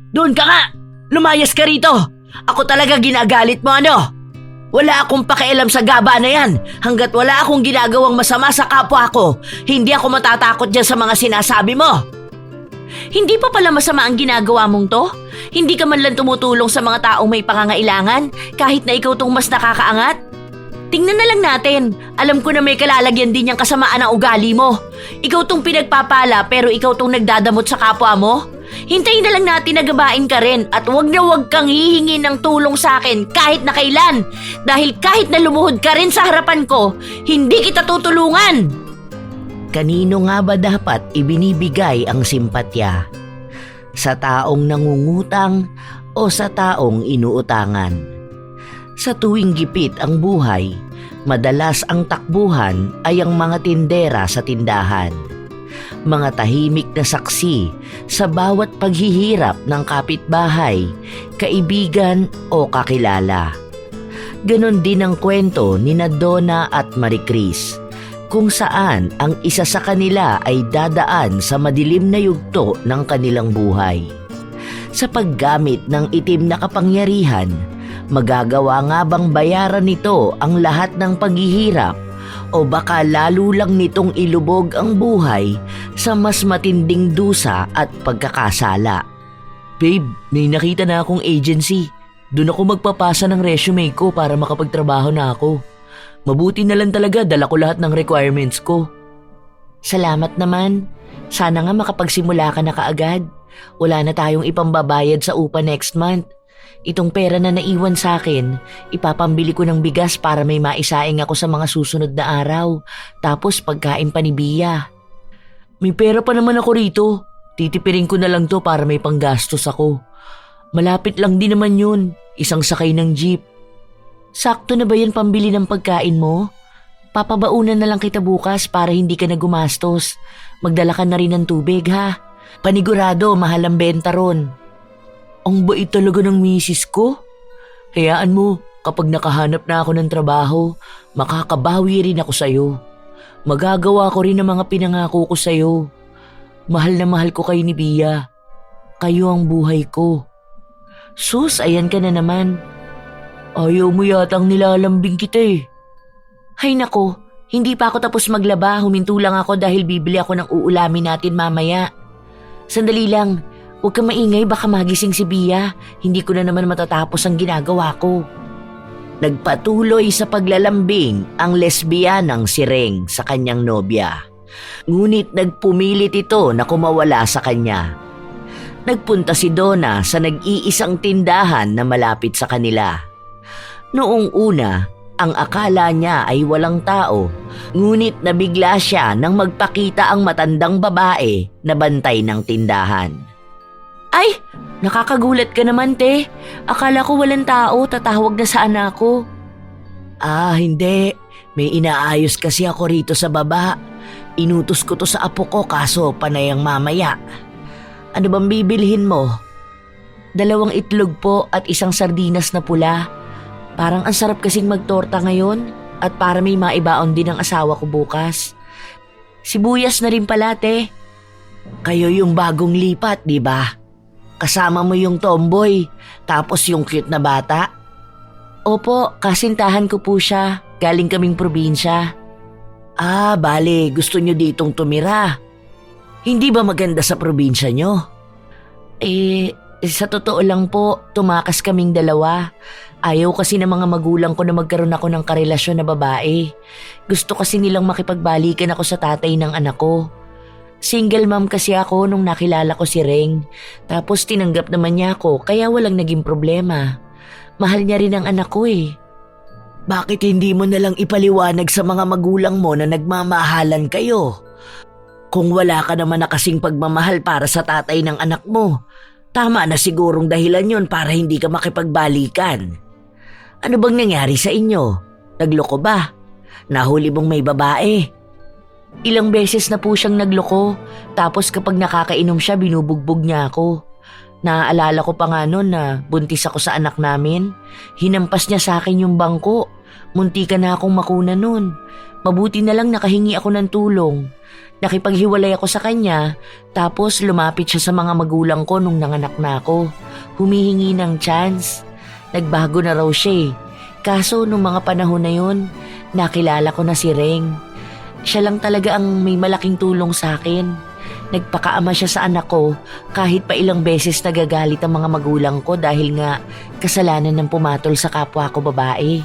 Doon ka nga! Lumayas ka rito! Ako talaga ginagalit mo ano? Wala akong pakialam sa gaba na yan. Hanggat wala akong ginagawang masama sa kapwa ko, hindi ako matatakot dyan sa mga sinasabi mo. Hindi pa pala masama ang ginagawa mong to? Hindi ka man lang tumutulong sa mga taong may pangangailangan kahit na ikaw tong mas nakakaangat? Tingnan na lang natin. Alam ko na may kalalagyan din yung kasamaan ng ugali mo. Ikaw tong pinagpapala pero ikaw tong nagdadamot sa kapwa mo? Hintayin na lang natin na gabain ka rin at wag kang hihingi ng tulong sa akin kahit na kailan. Dahil kahit na lumuhod ka rin sa harapan ko, hindi kita tutulungan. Kanino nga ba dapat ibinibigay ang simpatya? Sa taong nangungutang o sa taong inuutangan? Sa tuwing gipit ang buhay, madalas ang takbuhan ay ang mga tindera sa tindahan. Mga tahimik na saksi sa bawat paghihirap ng kapitbahay, kaibigan o kakilala. Ganon din ang kwento ni Donna at Maricris, kung saan ang isa sa kanila ay dadaan sa madilim na yugto ng kanilang buhay. Sa paggamit ng itim na kapangyarihan, magagawa nga bang bayaran nito ang lahat ng paghihirap o baka lalo lang nitong ilubog ang buhay sa mas matinding dusa at pagkakasala? Babe, may nakita na akong agency. Doon ako magpapasa ng resume ko para makapagtrabaho na ako. Mabuti na lang talaga dala ko lahat ng requirements ko. Salamat naman. Sana nga makapagsimula ka na kaagad. Wala na tayong ipambabayad sa upa next month. Itong pera na naiwan sa akin, ipapambili ko ng bigas para may maisaing ako sa mga susunod na araw. Tapos pagkain pa ni Bia. May pera pa naman ako rito. Titipirin ko na lang to para may panggastos ako. Malapit lang din naman yun. Isang sakay ng jeep. Sakto na ba yan pambili ng pagkain mo? Papabaunan na lang kita bukas para hindi ka na gumastos. Magdala ka na rin ng tubig ha. Panigurado, mahal ang benta ron. Ang bait talaga ng misis ko. Hayaan mo, kapag nakahanap na ako ng trabaho, makakabawi rin ako sa'yo. Magagawa ko rin ang mga pinangako ko sa'yo. Mahal na mahal ko kayo ni Bia. Kayo ang buhay ko. Sus, ayan ka na naman. Ayaw mo yatang nilalambing kita eh. Hay nako, hindi pa ako tapos maglaba. Huminto lang ako dahil bibili ako ng uulamin natin mamaya. Sandali lang. Huwag ka maingay, baka magising si Bia. Hindi ko na naman matatapos ang ginagawa ko. Nagpatuloy sa paglalambing ang lesbiyanang si Reng sa kanyang nobya. Ngunit nagpumilit ito na kumawala sa kanya. Nagpunta si Donna sa nag-iisang tindahan na malapit sa kanila. Noong una, ang akala niya ay walang tao. Ngunit nabigla siya nang magpakita ang matandang babae na bantay ng tindahan. Ay, nakakagulat ka naman, te. Akala ko walang tao, tatawag na sa anak ko. Ah, hindi. May inaayos kasi ako rito sa baba. Inutos ko to sa apo ko kaso panay ang mamaya. Ano bang bibilhin mo? 2 itlog po at isang sardinas na pula. Parang ang sarap kasing magtorta ngayon at para may maibaon din ang asawa ko bukas. Sibuyas na rin pala, te. Kayo yung bagong lipat, di ba? Kasama mo yung tomboy, tapos yung cute na bata? Opo, kasintahan ko po siya. Galing kaming probinsya. Ah, bale, gusto nyo ditong tumira. Hindi ba maganda sa probinsya nyo? Sa totoo lang po, tumakas kaming 2. Ayaw kasi ng mga magulang ko na magkaroon ako ng karelasyon na babae. Gusto kasi nilang makipagbalikan ako sa tatay ng anak ko. Single mom kasi ako nung nakilala ko si Reng. Tapos tinanggap naman niya ako kaya walang naging problema. Mahal niya rin ang anak ko eh. Bakit hindi mo nalang ipaliwanag sa mga magulang mo na nagmamahalan kayo? Kung wala ka naman na kasing pagmamahal para sa tatay ng anak mo, tama na sigurong dahilan yon para hindi ka makipagbalikan. Ano bang nangyari sa inyo? Nagloko ba? Nahuli mong may babae? Ilang beses na po siyang nagloko, tapos kapag nakakainom siya binubugbog niya ako. Naaalala ko pa nga noon na buntis ako sa anak namin. Hinampas niya sa akin yung bangko. Munti ka na akong makuna noon. Mabuti na lang nakahingi ako ng tulong. Nakipaghiwalay ako sa kanya, tapos lumapit siya sa mga magulang ko nung nanganak na ako. Humihingi ng chance. Nagbago na raw siya eh. Kaso nung mga panahon na yun, nakilala ko na si Reng. Siya lang talaga ang may malaking tulong sa akin. Nagpakaama siya sa anak ko kahit pa ilang beses nagagalit ang mga magulang ko dahil nga kasalanan ng pumatol sa kapwa ko babae.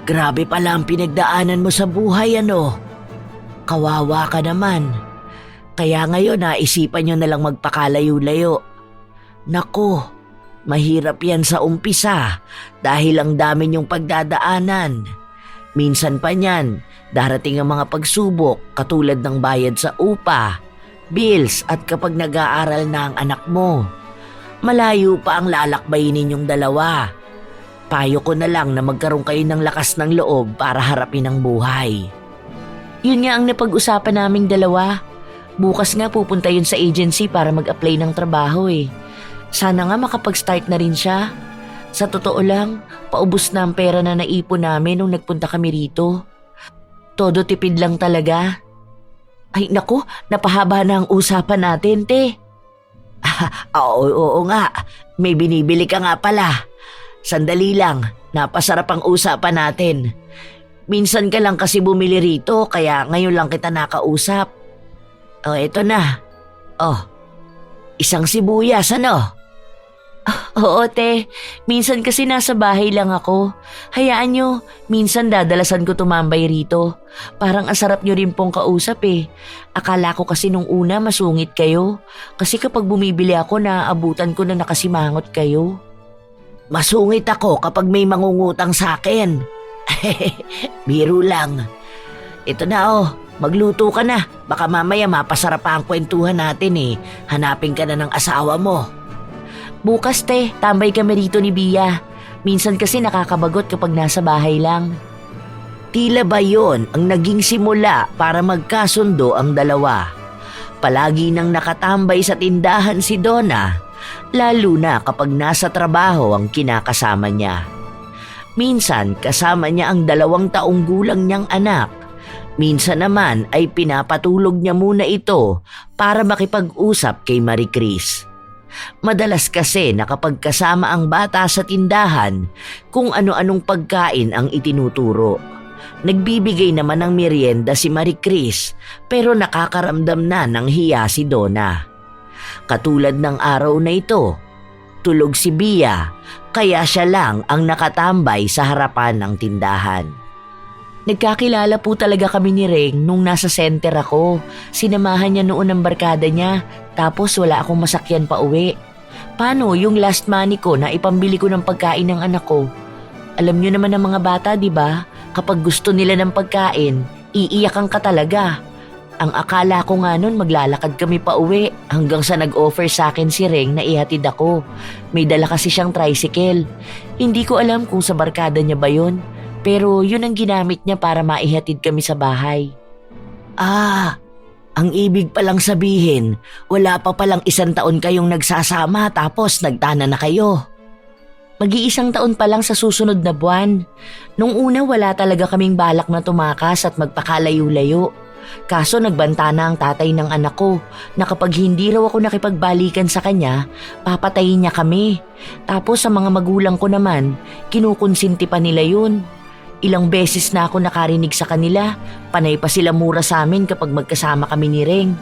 Grabe pala ang pinagdaanan mo sa buhay ano. Kawawa ka naman. Kaya ngayon naisipan nyo na lang magpakalayo-layo. Nako, mahirap yan sa umpisa dahil ang dami nyong pagdadaanan. Minsan pa niyan, darating ang mga pagsubok katulad ng bayad sa upa, bills at kapag nag-aaral na ang anak mo. Malayo pa ang lalakbayin ninyong dalawa. Payo ko na lang na magkaroon kayo ng lakas ng loob para harapin ang buhay. Yun nga ang napag-usapan naming dalawa. Bukas nga pupunta yun sa agency para mag-apply ng trabaho eh. Sana nga makapag-start na rin siya. Sa totoo lang, paubos na ang pera na naipon namin nung nagpunta kami rito. Todo tipid lang talaga. Ay naku, napahaba na ang usapan natin, te. Oo nga, may binibili ka nga pala. Sandali lang, napasarap ang usapan natin. Minsan ka lang kasi bumili rito, kaya ngayon lang kita nakausap. Eto na. Isang sibuyas, ano? Oo, te. Minsan kasi nasa bahay lang ako. Hayaan nyo, minsan dadalasan ko tumambay rito. Parang ang sarap nyo rin pong kausap eh. Akala ko kasi nung una masungit kayo. Kasi kapag bumibili ako, naaabutan ko na nakasimangot kayo. Masungit ako kapag may mangungutang sa akin. Biro lang. Ito na magluto ka na. Baka mamaya mapasarap pa ang kwentuhan natin eh. Hanapin ka na ng asawa mo. Bukas te, tambay kami rito ni Bia. Minsan kasi nakakabagot kapag nasa bahay lang. Tila ba yon ang naging simula para magkasundo ang dalawa? Palagi nang nakatambay sa tindahan si Donna, lalo na kapag nasa trabaho ang kinakasama niya. Minsan kasama niya ang 2 taong gulang niyang anak. Minsan naman ay pinapatulog niya muna ito para makipag-usap kay Marie Chris. Madalas kasi nakapagkasama ang bata sa tindahan kung ano-anong pagkain ang itinuturo. Nagbibigay naman ng merienda si Marie Chris pero nakakaramdam na ng hiya si Donna. Katulad ng araw na ito, tulog si Bia kaya siya lang ang nakatambay sa harapan ng tindahan. Nagkakilala po talaga kami ni Reng nung nasa center ako. Sinamahan niya noon ang barkada niya, tapos wala akong masakyan pa uwi. Paano yung last money ko na ipambili ko ng pagkain ng anak ko? Alam niyo naman ng mga bata, di ba? Kapag gusto nila ng pagkain, iiyakan ka talaga. Ang akala ko nga nun maglalakad kami pa uwi hanggang sa nag-offer sa akin si Reng na ihatid ako. May dala kasi siyang tricycle. Hindi ko alam kung sa barkada niya ba yun. Pero yun ang ginamit niya para maihatid kami sa bahay. Ang ibig palang sabihin, wala pa palang 1 taon kayong nagsasama tapos nagtana na kayo. Mag-1 taon pa lang sa susunod na buwan. Nung una wala talaga kaming balak na tumakas at magpakalayo-layo. Kaso nagbanta na ang tatay ng anak ko na kapag hindi raw ako nakipagbalikan sa kanya, papatayin niya kami. Tapos sa mga magulang ko naman, kinukonsinti pa nila yun. Ilang beses na ako nakarinig sa kanila, panay pa sila mura sa amin kapag magkasama kami ni Reng.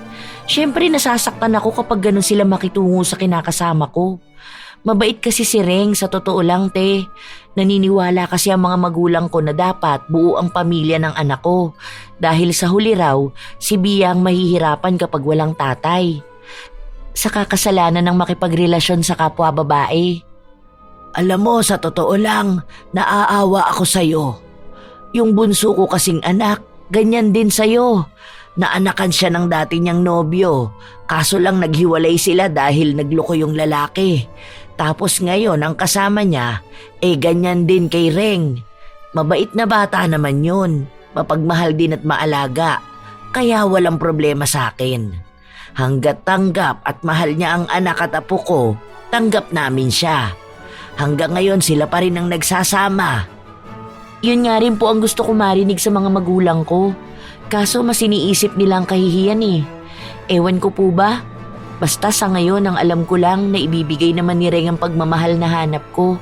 Siyempre nasasaktan ako kapag ganun sila makitungo sa kinakasama ko. Mabait kasi si Reng, sa totoo lang te. Naniniwala kasi ang mga magulang ko na dapat buo ang pamilya ng anak ko. Dahil sa huli raw, si Bia ang mahihirapan kapag walang tatay. Sa kakasalanan ng makipagrelasyon sa kapwa babae. Alam mo, sa totoo lang, naaawa ako sa'yo. Yung bunso ko kasing anak, ganyan din sa'yo. Naanakan siya ng dati niyang nobyo, kaso lang naghiwalay sila dahil nagloko yung lalaki. Tapos ngayon ang kasama niya, ganyan din kay Reng. Mabait na bata naman yun, mapagmahal din at maalaga, kaya walang problema sa akin. Hanggat tanggap at mahal niya ang anak at apo ko, tanggap namin siya. Hanggang ngayon sila pa rin ang nagsasama. Yun nga rin po ang gusto ko marinig sa mga magulang ko. Kaso mas iniisip nilang kahihiyan eh. Ewan ko po ba? Basta sa ngayon ang alam ko lang na ibibigay naman ni Reng ang pagmamahal na hanap ko.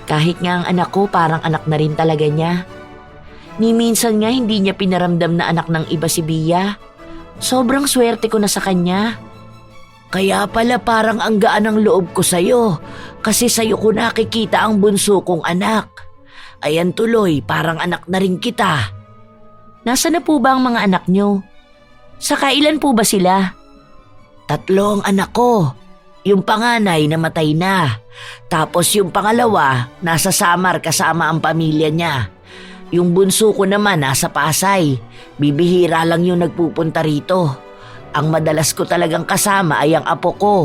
Kahit nga ang anak ko parang anak na rin talaga niya. Ni minsan nga hindi niya pinaramdam na anak ng iba si Bia. Sobrang swerte ko na sa kanya. Kaya pala parang ang gaan ng loob ko sa'yo kasi sa'yo ko nakikita ang bunso kong anak. Ayan tuloy, parang anak na rin kita. Nasaan na po ba ang mga anak niyo? Saka ilan po ba sila? 3 ang anak ko. Yung panganay namatay na. Tapos yung pangalawa nasa Samar kasama ang pamilya niya. Yung bunso ko naman nasa Pasay. Bibihira lang yung nagpupunta rito. Ang madalas ko talagang kasama ay ang apo ko,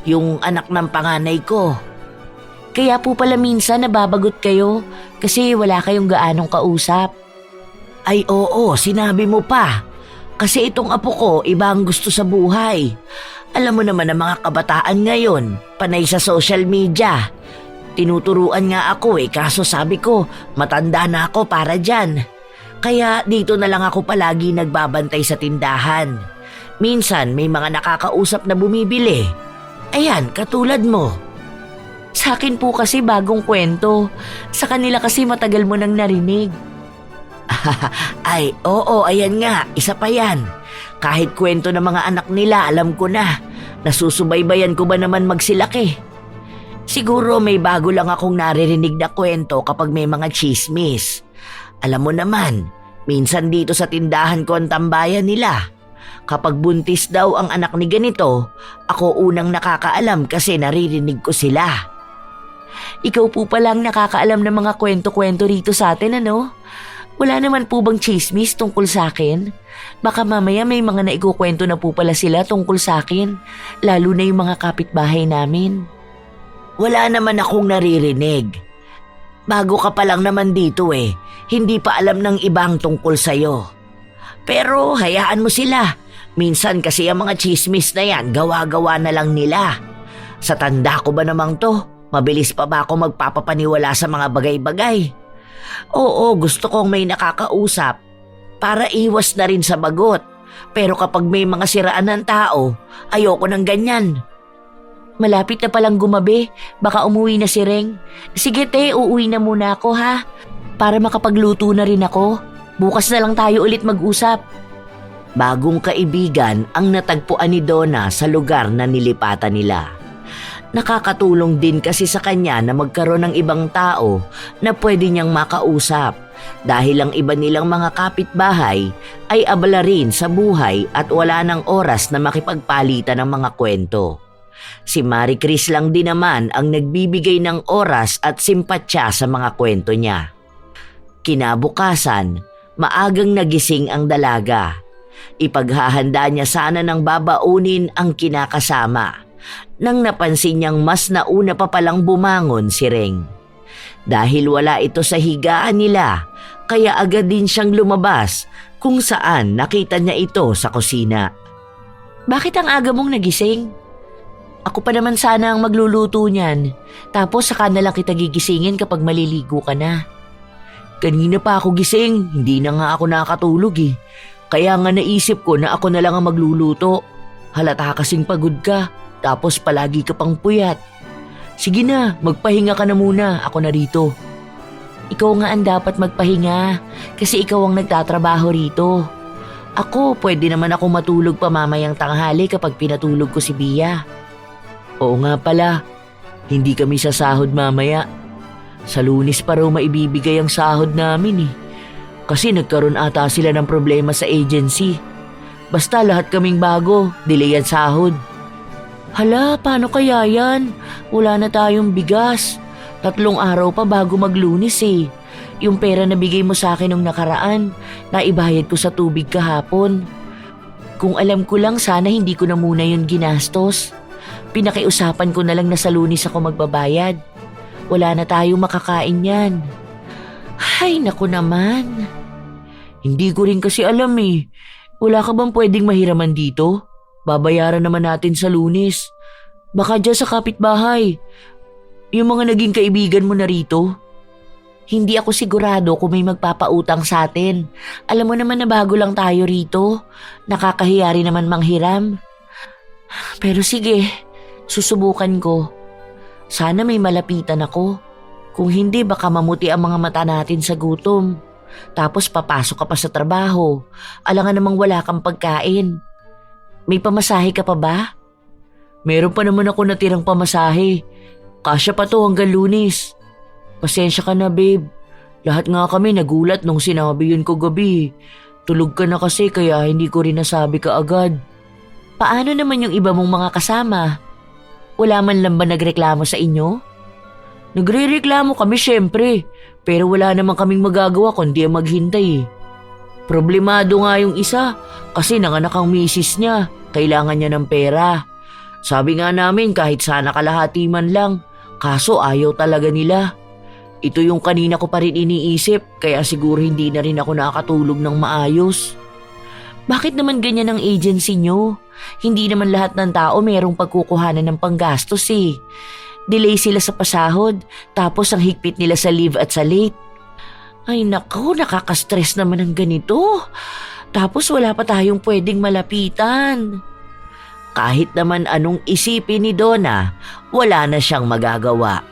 yung anak ng panganay ko. Kaya po pala minsan nababagot kayo kasi wala kayong gaanong kausap. Ay oo, sinabi mo pa. Kasi itong apo ko iba ang gusto sa buhay. Alam mo naman ang mga kabataan ngayon, panay sa social media. Tinuturuan nga ako kaso sabi ko matanda na ako para dyan. Kaya dito na lang ako palagi nagbabantay sa tindahan. Minsan may mga nakakausap na bumibili. Ayan, katulad mo. Sa akin po kasi bagong kwento. Sa kanila kasi matagal mo nang narinig. Ay, oo, ayan nga, isa pa yan. Kahit kwento ng mga anak nila, alam ko na. Nasusubaybayan ko ba naman magsilaki? Siguro may bago lang akong naririnig na kwento kapag may mga chismis. Alam mo naman, minsan dito sa tindahan ko ang tambayan nila. Kapag buntis daw ang anak ni ganito, ako unang nakakaalam kasi naririnig ko sila. Ikaw po palang nakakaalam ng mga kwento-kwento rito sa atin, ano? Wala naman po bang chismis tungkol sa akin? Baka mamaya may mga naikukwento na po pala sila tungkol sa akin, lalo na yung mga kapitbahay namin. Wala naman akong naririnig. Bago ka pa lang naman dito hindi pa alam ng ibang tungkol sa'yo. Pero hayaan mo sila. Minsan kasi ang mga chismis na yan, gawa-gawa na lang nila. Sa tanda ko ba namang to, mabilis pa ba ako magpapapaniwala sa mga bagay-bagay? Oo, gusto kong may nakakausap para iwas na rin sa bagot. Pero kapag may mga siraan ng tao, ayoko ng ganyan. Malapit na palang gumabi, baka umuwi na si Reng. Sige te, uuwi na muna ako ha, para makapagluto na rin ako. Bukas na lang tayo ulit mag-usap. Bagong kaibigan ang natagpuan ni Donna sa lugar na nilipatan nila. Nakakatulong din kasi sa kanya na magkaroon ng ibang tao na pwede niyang makausap dahil ang iba nilang mga kapitbahay ay abala rin sa buhay at wala ng oras na makipagpalitan ng mga kwento. Si Marie Chris lang din naman ang nagbibigay ng oras at simpatsya sa mga kwento niya. Kinabukasan, maagang nagising ang dalaga. Ipaghahanda niya sana ng babaunin ang kinakasama nang napansin niyang mas nauna pa palang bumangon si Reng. Dahil wala ito sa higaan nila, kaya agad din siyang lumabas kung saan nakita niya ito sa kusina. Bakit ang aga mong nagising? Ako pa naman sana ang magluluto niyan, tapos saka na lang kita gigisingin kapag maliligo ka na. Kanina pa ako gising, hindi na nga ako nakatulog Kaya nga naisip ko na ako na lang ang magluluto. Halata kasing pagod ka, tapos palagi ka pang puyat. Sige na, magpahinga ka na muna, ako na rito. Ikaw nga ang dapat magpahinga, kasi ikaw ang nagtatrabaho rito. Ako, pwede naman ako matulog pa mamayang tanghali kapag pinatulog ko si Bia. Oo nga pala, hindi kami sasahod mamaya. Sa Lunes pa raw maibibigay ang sahod namin Kasi nagkaroon ata sila ng problema sa agency. Basta lahat kaming bago, delay ang sahod. Hala, paano kaya yan? Wala na tayong bigas. 3 araw pa bago mag-Lunes Yung pera na bigay mo sa akin nung nakaraan, naibayad ko sa tubig kahapon. Kung alam ko lang, sana hindi ko na muna yun ginastos. Pinakiusapan ko na lang na sa Lunes ako magbabayad. Wala na tayong makakain yan. Ay, naku naman. Hindi ko rin kasi alam Wala ka bang pwedeng mahiraman dito? Babayaran naman natin sa Lunes. Baka dyan sa kapitbahay. Yung mga naging kaibigan mo na rito. Hindi ako sigurado kung may magpapautang sa atin. Alam mo naman na bago lang tayo rito. Nakakahiya rin naman manghiram. Pero sige, susubukan ko. Sana may malapitan ako. Kung hindi, baka mamuti ang mga mata natin sa gutom. Tapos papasok ka pa sa trabaho. Alangan namang wala kang pagkain. May pamasahe ka pa ba? Meron pa naman ako natirang pamasahe. Kasya pa to hanggang Lunes. Pasensya ka na, babe. Lahat nga kami nagulat nung sinabi yun ko gabi. Tulog ka na kasi kaya hindi ko rin nasabi ka agad. Paano naman yung iba mong mga kasama? Wala man lang ba nagreklamo sa inyo? Nagre-reklamo kami syempre, pero wala naman kaming magagawa kundi maghintay. Problemado nga yung isa kasi nanganak ang misis niya, kailangan niya ng pera. Sabi nga namin kahit sana kalahati man lang, kaso ayaw talaga nila. Ito yung kanina ko pa rin iniisip kaya siguro hindi na rin ako nakakatulog ng maayos. Bakit naman ganyan ang agency nyo? Hindi naman lahat ng tao mayroong pagkukuhanan ng panggastos eh. Delay sila sa pasahod, tapos ang higpit nila sa leave at sa late. Ay nako, nakaka-stress naman ang ganito. Tapos wala pa tayong pwedeng malapitan. Kahit naman anong isipin ni Donna, wala na siyang magagawa.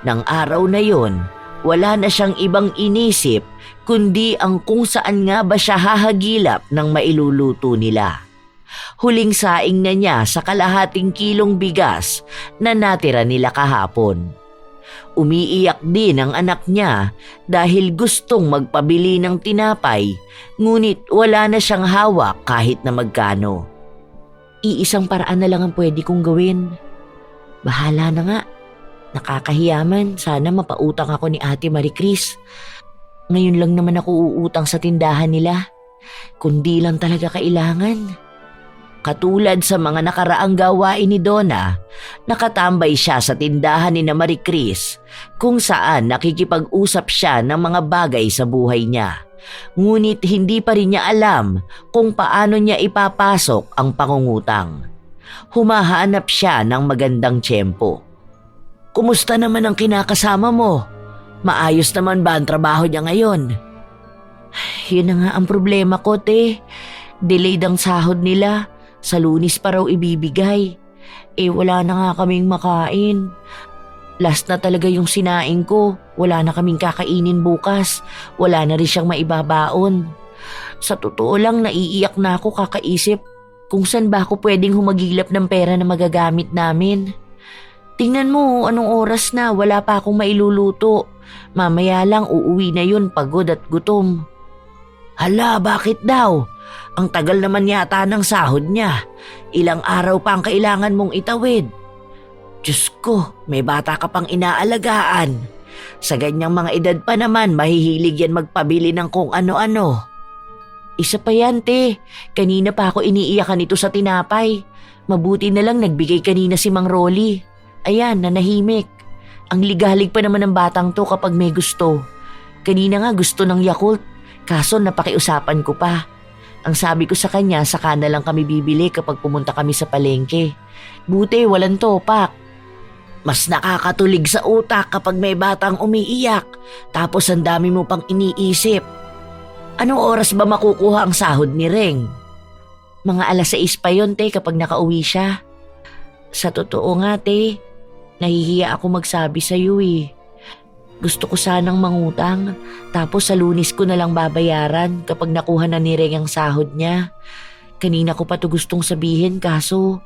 Nang araw na yon, wala na siyang ibang inisip kundi ang kung saan nga ba siya hahagilap ng mailuluto nila. Huling saing na niya sa kalahating kilong bigas na natira nila kahapon. Umiiyak din ang anak niya dahil gustong magpabili ng tinapay, ngunit wala na siyang hawak kahit na magkano. Iisang paraan na lang ang pwede kong gawin. Bahala na nga. Nakakahiyaman, sana mapautang ako ni Ate Marie Chris. Ngayon lang naman ako uutang sa tindahan nila. Kundi lang talaga kailangan. Katulad sa mga nakaraang gawain ni Donna, nakatambay siya sa tindahan ni Marie Chris kung saan nakikipag-usap siya ng mga bagay sa buhay niya. Ngunit hindi pa rin niya alam kung paano niya ipapasok ang pangungutang. Humahanap siya ng magandang tiyempo. Kumusta naman ang kinakasama mo? Maayos naman ba ang trabaho niya ngayon? Yun na nga ang problema ko, te. Delayed ang sahod nila. Sa Lunes pa raw ibibigay. Wala na nga kaming makain. Last na talaga yung sinaing ko. Wala na kaming kakainin bukas. Wala na rin siyang maibabaon. Sa totoo lang, naiiyak na ako kakaisip kung saan ba ako pwedeng humagilap ng pera na magagamit namin. Tingnan mo, anong oras na, wala pa akong mailuluto. Mamaya lang uuwi na yun pagod at gutom. Hala, bakit daw? Ang tagal naman yata ng sahod niya. Ilang araw pa ang kailangan mong itawid. Diyos ko, may bata ka pang inaalagaan. Sa ganyang mga edad pa naman, mahihilig yan magpabili ng kung ano-ano. Isa pa yan, te. Kanina pa ako iniiyakan ito sa tinapay. Mabuti na lang nagbigay kanina si Mang Rolly. Ayan, nanahimik. Ang ligalig pa naman ng batang to kapag may gusto. Kanina nga gusto ng Yakult, kaso napakiusapan ko pa. Ang sabi ko sa kanya, saka na lang kami bibili kapag pumunta kami sa palengke. Buti, walang topak. Mas nakakatulig sa utak kapag may batang umiiyak, tapos ang dami mo pang iniisip. Anong oras ba makukuha ang sahod ni Reng? Mga 6:00 pa yun, te, kapag nakauwi siya. Sa totoo nga, te, nahihiya ako magsabi sa'yo eh. Gusto ko sanang mangutang, tapos sa Lunes ko na lang babayaran kapag nakuha na ni Reng ang sahod niya. Kanina ko pa to gustong sabihin kaso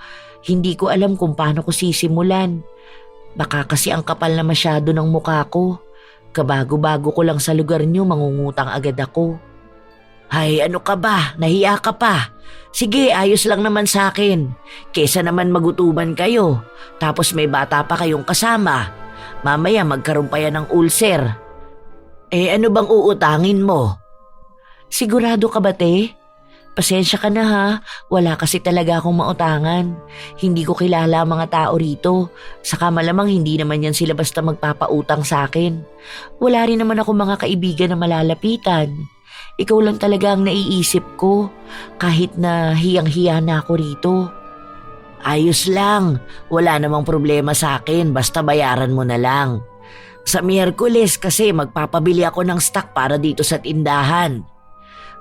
hindi ko alam kung paano ko sisimulan. Baka kasi ang kapal na masyado ng mukha ko. Kabago-bago ko lang sa lugar niyo, mangungutang agad ako. Ay, ano ka ba? Nahiya ka pa? Sige, ayos lang naman sa akin. Kesa naman magutuban kayo, tapos may bata pa kayong kasama. Mamaya magkaroon pa yan ng ulcer. Ano bang uutangin mo? Sigurado ka ba, te? Pasensya ka na ha, wala kasi talaga akong mautangan. Hindi ko kilala ang mga tao rito. Saka malamang hindi naman yan sila basta magpapautang sa akin. Wala rin naman ako mga kaibigan na malalapitan. Ikaw lang talaga ang naiisip ko, kahit na hiyang-hiya na ako rito. Ayos lang, wala namang problema sa akin, basta bayaran mo na lang. Sa Miyerkules kasi magpapabili ako ng stock para dito sa tindahan.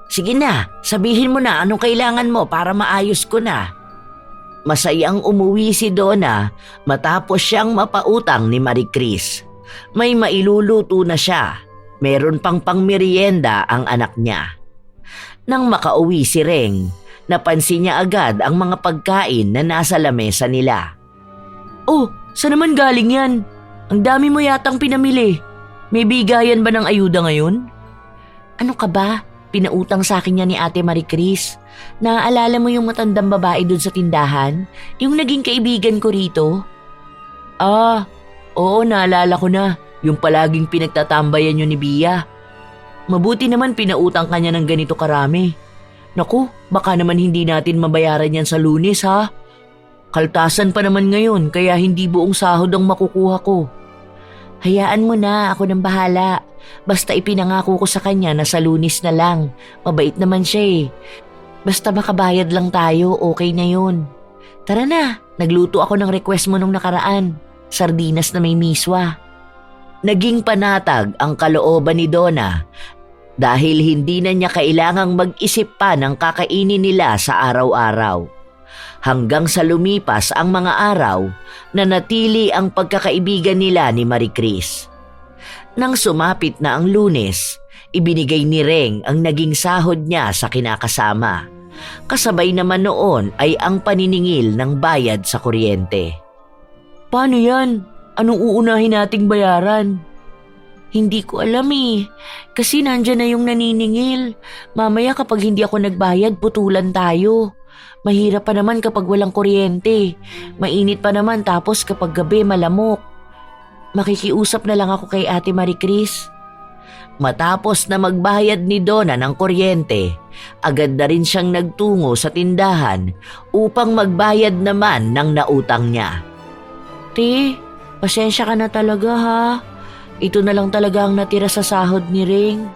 Sige na, sabihin mo na anong kailangan mo para maayos ko na. Masayang umuwi si Donna matapos siyang mapautang ni Marie Chris. May mailuluto na siya. Meron pang pangmerienda ang anak niya. Nang makauwi si Reng, napansin niya agad ang mga pagkain na nasa lamesa nila. Oh, saan naman galing yan? Ang dami mo yatang pinamili. May bigayan ba ng ayuda ngayon? Ano ka ba? Pinautang sa akin niya ni Ate Marie Chris. Naaalala mo yung matandang babae dun sa tindahan? Yung naging kaibigan ko rito? Ah, oo, naalala ko na. Yung palaging pinagtatambayan yun ni Bia. Mabuti naman pinautang kanya ng ganito karami. Naku, baka naman hindi natin mabayaran yan sa Lunes ha. Kaltasan pa naman ngayon kaya hindi buong sahod ang makukuha ko. Hayaan mo na, ako nang bahala. Basta ipinangako ko sa kanya na sa Lunes na lang. Mabait naman siya eh. Basta makabayad lang tayo, okay na yun. Tara na, nagluto ako ng request mo nung nakaraan. Sardinas na may miswa. Naging panatag ang kalooban ni Donna dahil hindi na niya kailangang mag-isip pa ng kakainin nila sa araw-araw. Hanggang sa lumipas ang mga araw, nanatili ang pagkakaibigan nila ni Marie Chris. Nang sumapit na ang Lunes, ibinigay ni Reng ang naging sahod niya sa kinakasama. Kasabay naman noon ay ang paniningil ng bayad sa kuryente. Paano yan? Anong uunahin nating bayaran? Hindi ko alam eh. Kasi nandyan na yung naniningil. Mamaya kapag hindi ako nagbayad, putulan tayo. Mahirap pa naman kapag walang kuryente. Mainit pa naman tapos kapag gabi malamok. Makikiusap na lang ako kay Ate Marie Chris. Matapos na magbayad ni Donna ng kuryente, agad na rin siyang nagtungo sa tindahan upang magbayad naman ng nautang niya. Te, pasensya ka na talaga ha. Ito na lang talaga ang natira sa sahod ni Ring.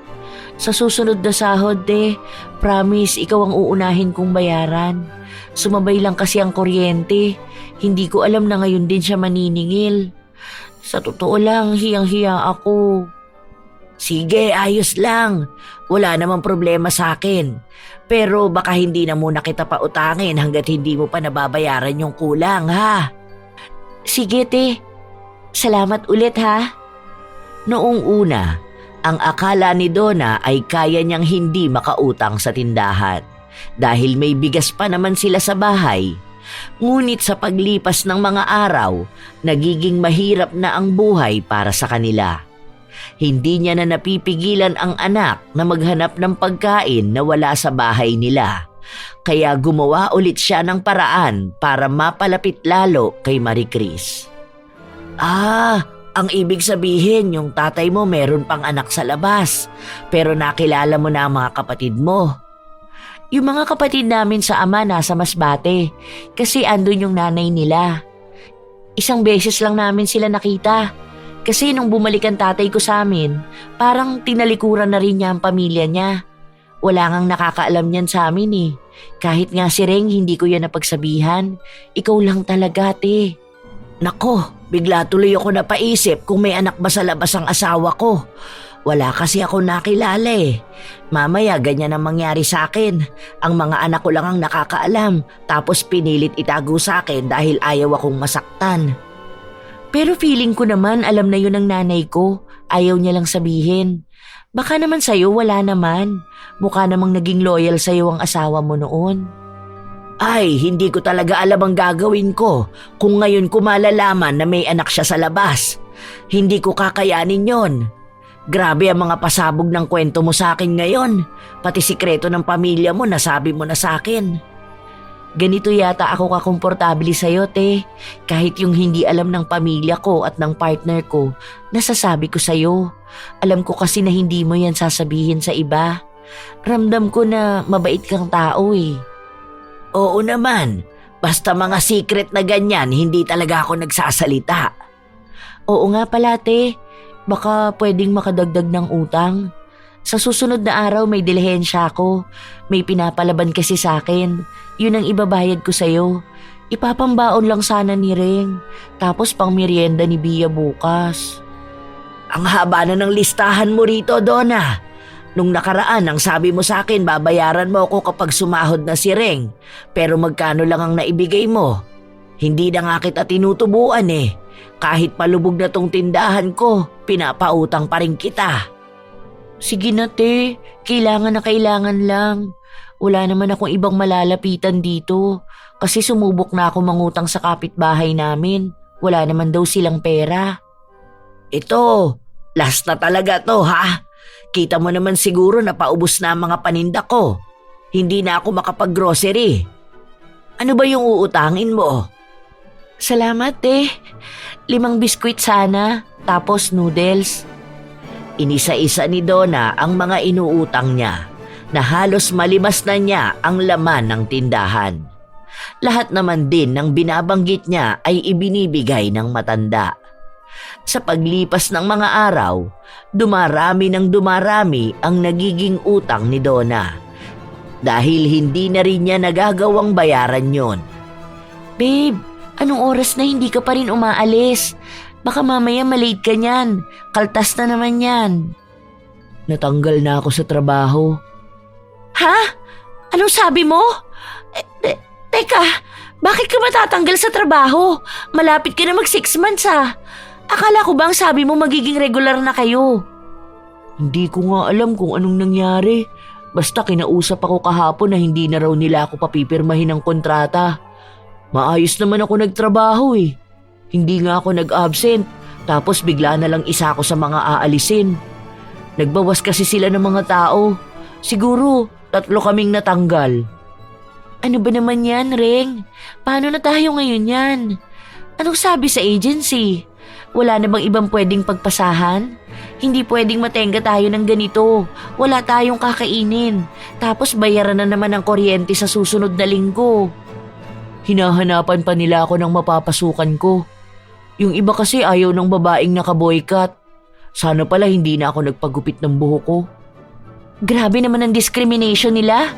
Sa susunod na sahod promise ikaw ang uunahin kong bayaran. Sumabay lang kasi ang kuryente. Hindi ko alam na ngayon din siya maniningil. Sa totoo lang, hiyang-hiya ako. Sige, ayos lang. Wala namang problema sa akin. Pero baka hindi na muna kita pautangin hanggat hindi mo pa nababayaran yung kulang, ha? Sige, te. Salamat ulit, ha? Noong una, ang akala ni Donna ay kaya niyang hindi makautang sa tindahan dahil may bigas pa naman sila sa bahay. Ngunit sa paglipas ng mga araw, nagiging mahirap na ang buhay para sa kanila. Hindi niya na napipigilan ang anak na maghanap ng pagkain na wala sa bahay nila. Kaya gumawa ulit siya ng paraan para mapalapit lalo kay Marie Chris. Ang ibig sabihin yung tatay mo meron pang anak sa labas, pero nakilala mo na ang mga kapatid mo. Yung mga kapatid namin sa ama nasa Masbate kasi andun yung nanay nila. Isang beses lang namin sila nakita kasi nung bumalik ang tatay ko sa amin, parang tinalikuran na rin niya ang pamilya niya. Wala ngang nakakaalam niyan sa amin eh. Kahit nga si Reng hindi ko yan napagsabihan. Ikaw lang talaga, te. Nako, bigla tuloy ako napaisip kung may anak ba sa labas ang asawa ko. Wala kasi ako nakilala eh. Mamaya ganyan ang mangyari sa akin. Ang mga anak ko lang ang nakakaalam tapos pinilit itago sa akin dahil ayaw akong masaktan. Pero feeling ko naman alam na yun ng nanay ko. Ayaw niya lang sabihin. Baka naman sa'yo wala naman. Mukha namang naging loyal sa'yo ang asawa mo noon. Ay, hindi ko talaga alam ang gagawin ko kung ngayon ko malalaman na may anak siya sa labas. Hindi ko kakayanin yon. Grabe ang mga pasabog ng kwento mo sa akin ngayon. Pati sikreto ng pamilya mo nasabi mo na sa akin. Ganito yata ako kakomportable sa'yo, te. Kahit yung hindi alam ng pamilya ko at ng partner ko, nasasabi ko sa'yo. Alam ko kasi na hindi mo yan sasabihin sa iba. Ramdam ko na mabait kang tao eh. Oo naman. Basta mga secret na ganyan, hindi talaga ako nagsasalita. Oo nga pala, te. Baka pwedeng makadagdag ng utang. Sa susunod na araw may dilihensya ako. May pinapalaban kasi sa akin. Yun ang ibabayad ko sa'yo. Ipapambaon lang sana ni Reng. Tapos pang merienda ni Bia bukas. Ang haba na ng listahan mo rito, Donna. Nung nakaraan, ang sabi mo sa akin, babayaran mo ako kapag sumahod na si Reng. Pero magkano lang ang naibigay mo? Hindi na nga kita tinutubuan eh. Kahit palubog na tong tindahan ko, pinapautang pa rin kita. Sige na te, kailangan na kailangan lang. Wala naman akong ibang malalapitan dito. Kasi sumubok na ako mangutang sa kapitbahay namin. Wala naman daw silang pera. Ito, last na talaga to ha. Kita mo naman siguro na paubos na ang mga paninda ko. Hindi na ako makapag-grocery. Ano ba yung uutangin mo? Salamat eh. 5 biskwit sana, tapos noodles. Inisa-isa ni Donna ang mga inuutang niya na halos malibas na niya ang laman ng tindahan. Lahat naman din ng binabanggit niya ay ibinibigay ng matanda. Sa paglipas ng mga araw, dumarami ng dumarami ang nagiging utang ni Donna. Dahil hindi na rin niya nagagawang bayaran yon. Babe, anong oras na hindi ka pa rin umaalis? Baka mamaya malate ka niyan. Kaltas na naman yan. Natanggal na ako sa trabaho. Ha? Anong sabi mo? Teka, bakit ka matatanggal sa trabaho? Malapit ka na mag 6 months ha. Akala ko ba ang sabi mo magiging regular na kayo? Hindi ko nga alam kung anong nangyari. Basta kinausap ako kahapon na hindi na raw nila ako papipirmahin ng kontrata. Maayos naman ako nagtrabaho eh. Hindi nga ako nag-absent, tapos bigla na lang isa ako sa mga aalisin. Nagbawas kasi sila ng mga tao. Siguro 3 kaming natanggal. Ano ba naman yan, Reng? Paano na tayo ngayon yan? Anong sabi sa agency? Wala na bang ibang pwedeng pagpasahan? Hindi pwedeng matenga tayo ng ganito. Wala tayong kakainin. Tapos bayaran na naman ang kuryente sa susunod na linggo. Hinahanapan pa nila ako ng mapapasukan ko. Yung iba kasi ayaw ng babaeng naka-boycott. Sana pala hindi na ako nagpagupit ng buhok ko. Grabe naman ang discrimination nila.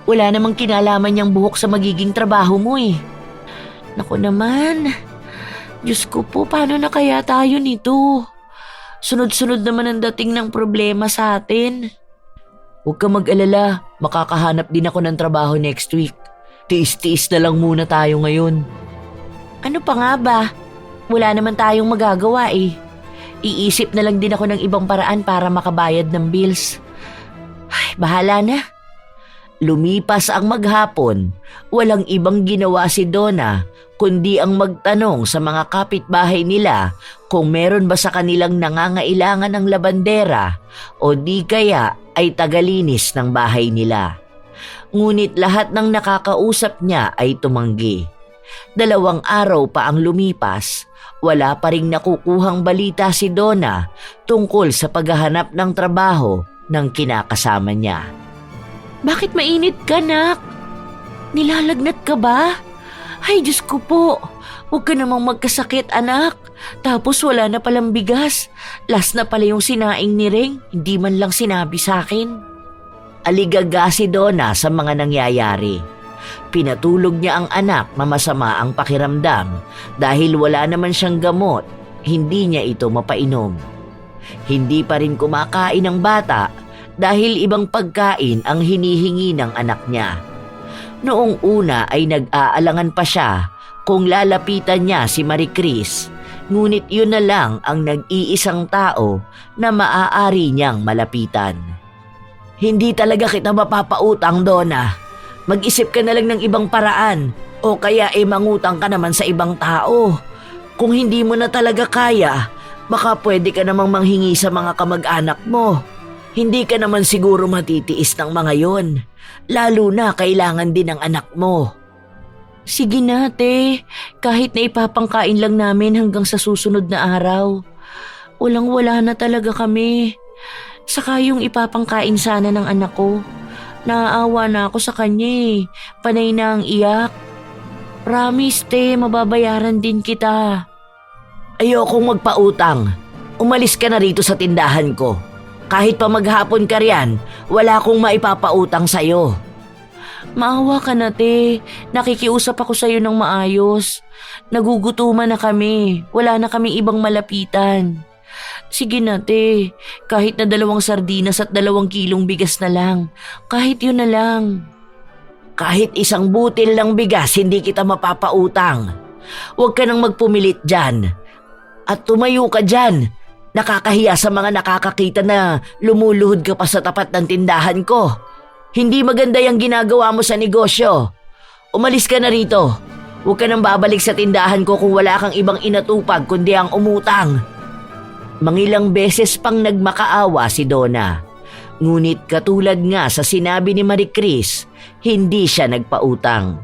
Wala namang kinalaman niyang buhok sa magiging trabaho mo eh. Naku naman. Diyos ko po, paano na kaya tayo nito? Sunod-sunod naman ang dating ng problema sa atin. Huwag ka mag-alala, makakahanap din ako ng trabaho next week. Tiis-tiis na lang muna tayo ngayon. Ano pa nga ba? Wala naman tayong magagawa eh. Iisip na lang din ako ng ibang paraan para makabayad ng bills. Ay, bahala na. Lumipas ang maghapon, walang ibang ginawa si Donna kundi ang magtanong sa mga kapitbahay nila kung meron ba sa kanilang nangangailangan ng labandera o di kaya ay tagalinis ng bahay nila. Ngunit lahat ng nakakausap niya ay tumanggi. 2 araw pa ang lumipas, wala pa ring nakukuhang balita si Donna tungkol sa paghahanap ng trabaho ng kinakasama niya. Bakit mainit ka, nak? Nilalagnat ka ba? Ay, Diyos ko po. Huwag ka namang magkasakit, anak. Tapos wala na palang bigas. Last na pala yung sinaing ni Reng. Hindi man lang sinabi sa akin. Aligaga si Donna sa mga nangyayari. Pinatulog niya ang anak na masama ang pakiramdam dahil wala naman siyang gamot. Hindi niya ito mapainom. Hindi pa rin kumakain ang bata dahil ibang pagkain ang hinihingi ng anak niya. Noong una ay nag-aalangan pa siya kung lalapitan niya si Marie Chris, ngunit yun na lang ang nag-iisang tao na maaari niyang malapitan. Hindi talaga kita mapapautang, Donna. Mag-isip ka na lang ng ibang paraan o kaya mangutang ka naman sa ibang tao. Kung hindi mo na talaga kaya, baka pwede ka namang manghingi sa mga kamag-anak mo. Hindi ka naman siguro matitiis ng mga yon. Lalo na kailangan din ng anak mo. Sige na, te. Kahit na ipapangkain lang namin hanggang sa susunod na araw. Walang-wala na talaga kami. Saka yung ipapangkain sana ng anak ko. Naaawa na ako sa kanya eh. Panay na ang iyak. Promise, te. Mababayaran din kita. Ayokong magpautang. Umalis ka na rito sa tindahan ko. Kahit pa maghapon ka riyan, wala akong maipapautang sa'yo. Maawa ka na, te. Nakikiusap ako sa'yo ng maayos. Nagugutuman na kami. Wala na kaming ibang malapitan. Sige na, te. Kahit na 2 sardinas at 2 kilong bigas na lang. Kahit yun na lang. Kahit 1 butil ng bigas, hindi kita mapapautang. Huwag ka nang magpumilit dyan. At tumayo ka dyan. Nakakahiya sa mga nakakakita na lumuluhod ka pa sa tapat ng tindahan ko. Hindi maganda yung ginagawa mo sa negosyo. Umalis ka na rito. Huwag ka nang babalik sa tindahan ko kung wala kang ibang inatupag kundi ang umutang. Mangilang beses pang nagmakaawa si Donna. Ngunit katulad nga sa sinabi ni Marie Chris, hindi siya nagpautang.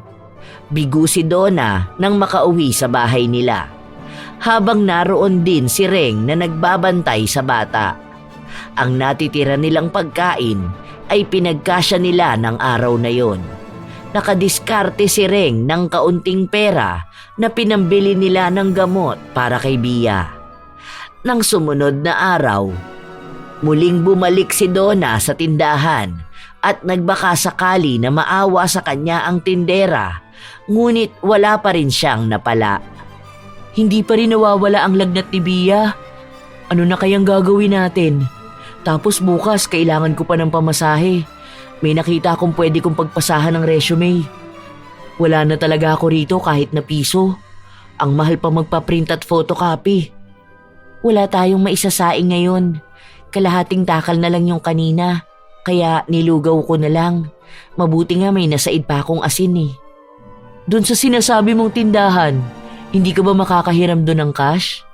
Bigo si Donna nang makauwi sa bahay nila. Habang naroon din si Reng na nagbabantay sa bata. Ang natitira nilang pagkain ay pinagkasya nila ng araw na yon. Nakadiskarte si Reng ng kaunting pera na pinambili nila ng gamot para kay Bia. Nang sumunod na araw, muling bumalik si Donna sa tindahan at nagbaka sakali na maawa sa kanya ang tindera, ngunit wala pa rin siyang napala. Hindi pa rin nawawala ang lagnat ni Bia. Ano na kayang gagawin natin? Tapos bukas kailangan ko pa ng pamasahe. May nakita akong pwede kong pagpasahan ng resume. Wala na talaga ako rito kahit na piso. Ang mahal pa magpaprint at photocopy. Wala tayong maisasaing ngayon. Kalahating takal na lang yung kanina. Kaya nilugaw ko na lang. Mabuti nga may nasaid pa akong asin eh. Doon sa sinasabi mong tindahan, hindi ka ba makakahiram doon ng cash?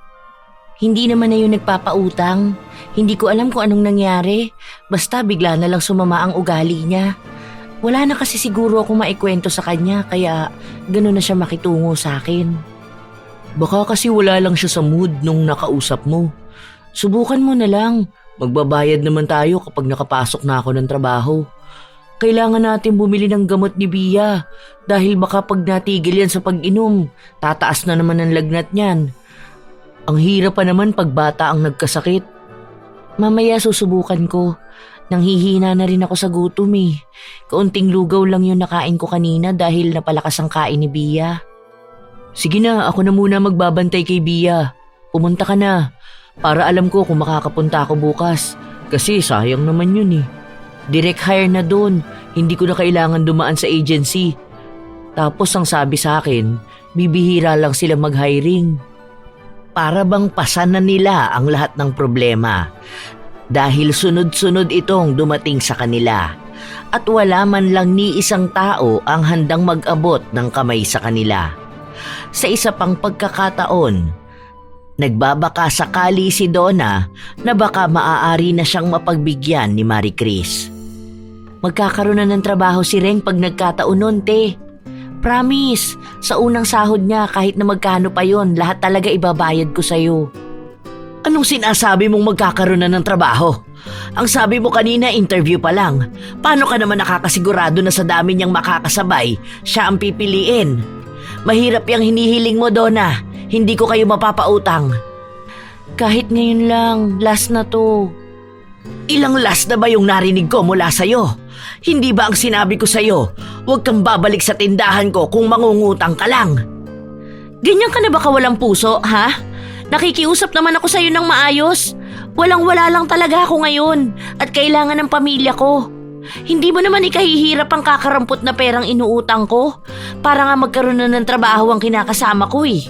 Hindi naman na yun nagpapautang. Hindi ko alam kung anong nangyari. Basta bigla na lang sumama ang ugali niya. Wala na kasi siguro akong maikwento sa kanya kaya gano'n na siya makitungo sa akin. Baka kasi wala lang siya sa mood nung nakausap mo. Subukan mo na lang. Magbabayad naman tayo kapag nakapasok na ako ng trabaho. Kailangan natin bumili ng gamot ni Bia dahil baka pag natigil yan sa pag-inom, tataas na naman ang lagnat niyan. Ang hirap pa naman pag bata ang nagkasakit. Mamaya susubukan ko. Nanghihina na rin ako sa gutom eh. Kaunting lugaw lang yung nakain ko kanina dahil napalakas ang kain ni Bia. Sige na, ako na muna magbabantay kay Bia. Pumunta ka na para alam ko kung makakapunta ako bukas. Kasi sayang naman yun eh. Direct hire na doon, hindi ko na kailangan dumaan sa agency. Tapos ang sabi sa akin, bibihira lang sila mag-hiring. Para bang pasan na nila ang lahat ng problema. Dahil sunod-sunod itong dumating sa kanila. At wala man lang ni isang tao ang handang mag-abot ng kamay sa kanila. Sa isa pang pagkakataon, nagbabaka sakali si Donna na baka maaari na siyang mapagbigyan ni Marie Chris. Magkakaroon na ng trabaho si Reng pag nagkataon nun, te. Promise, sa unang sahod niya kahit na magkano pa yon, lahat talaga ibabayad ko sa'yo. Anong sinasabi mong magkakaroon na ng trabaho? Ang sabi mo kanina interview pa lang. Paano ka naman nakakasigurado na sa dami niyang makakasabay, siya ang pipiliin? Mahirap yung hinihiling mo, Donna. Hindi ko kayo mapapautang. Kahit ngayon lang, last na to. Ilang last na ba yung narinig ko mula sa'yo? Hindi ba ang sinabi ko sa'yo, huwag kang babalik sa tindahan ko kung mangungutang ka lang? Ganyan ka na ba kawalang puso, ha? Nakikiusap naman ako sa'yo ng maayos. Walang-wala lang talaga ako ngayon at kailangan ng pamilya ko. Hindi mo naman ikahihirap ang kakarampot na perang inuutang ko para nga magkaroon na ng trabaho ang kinakasama ko eh.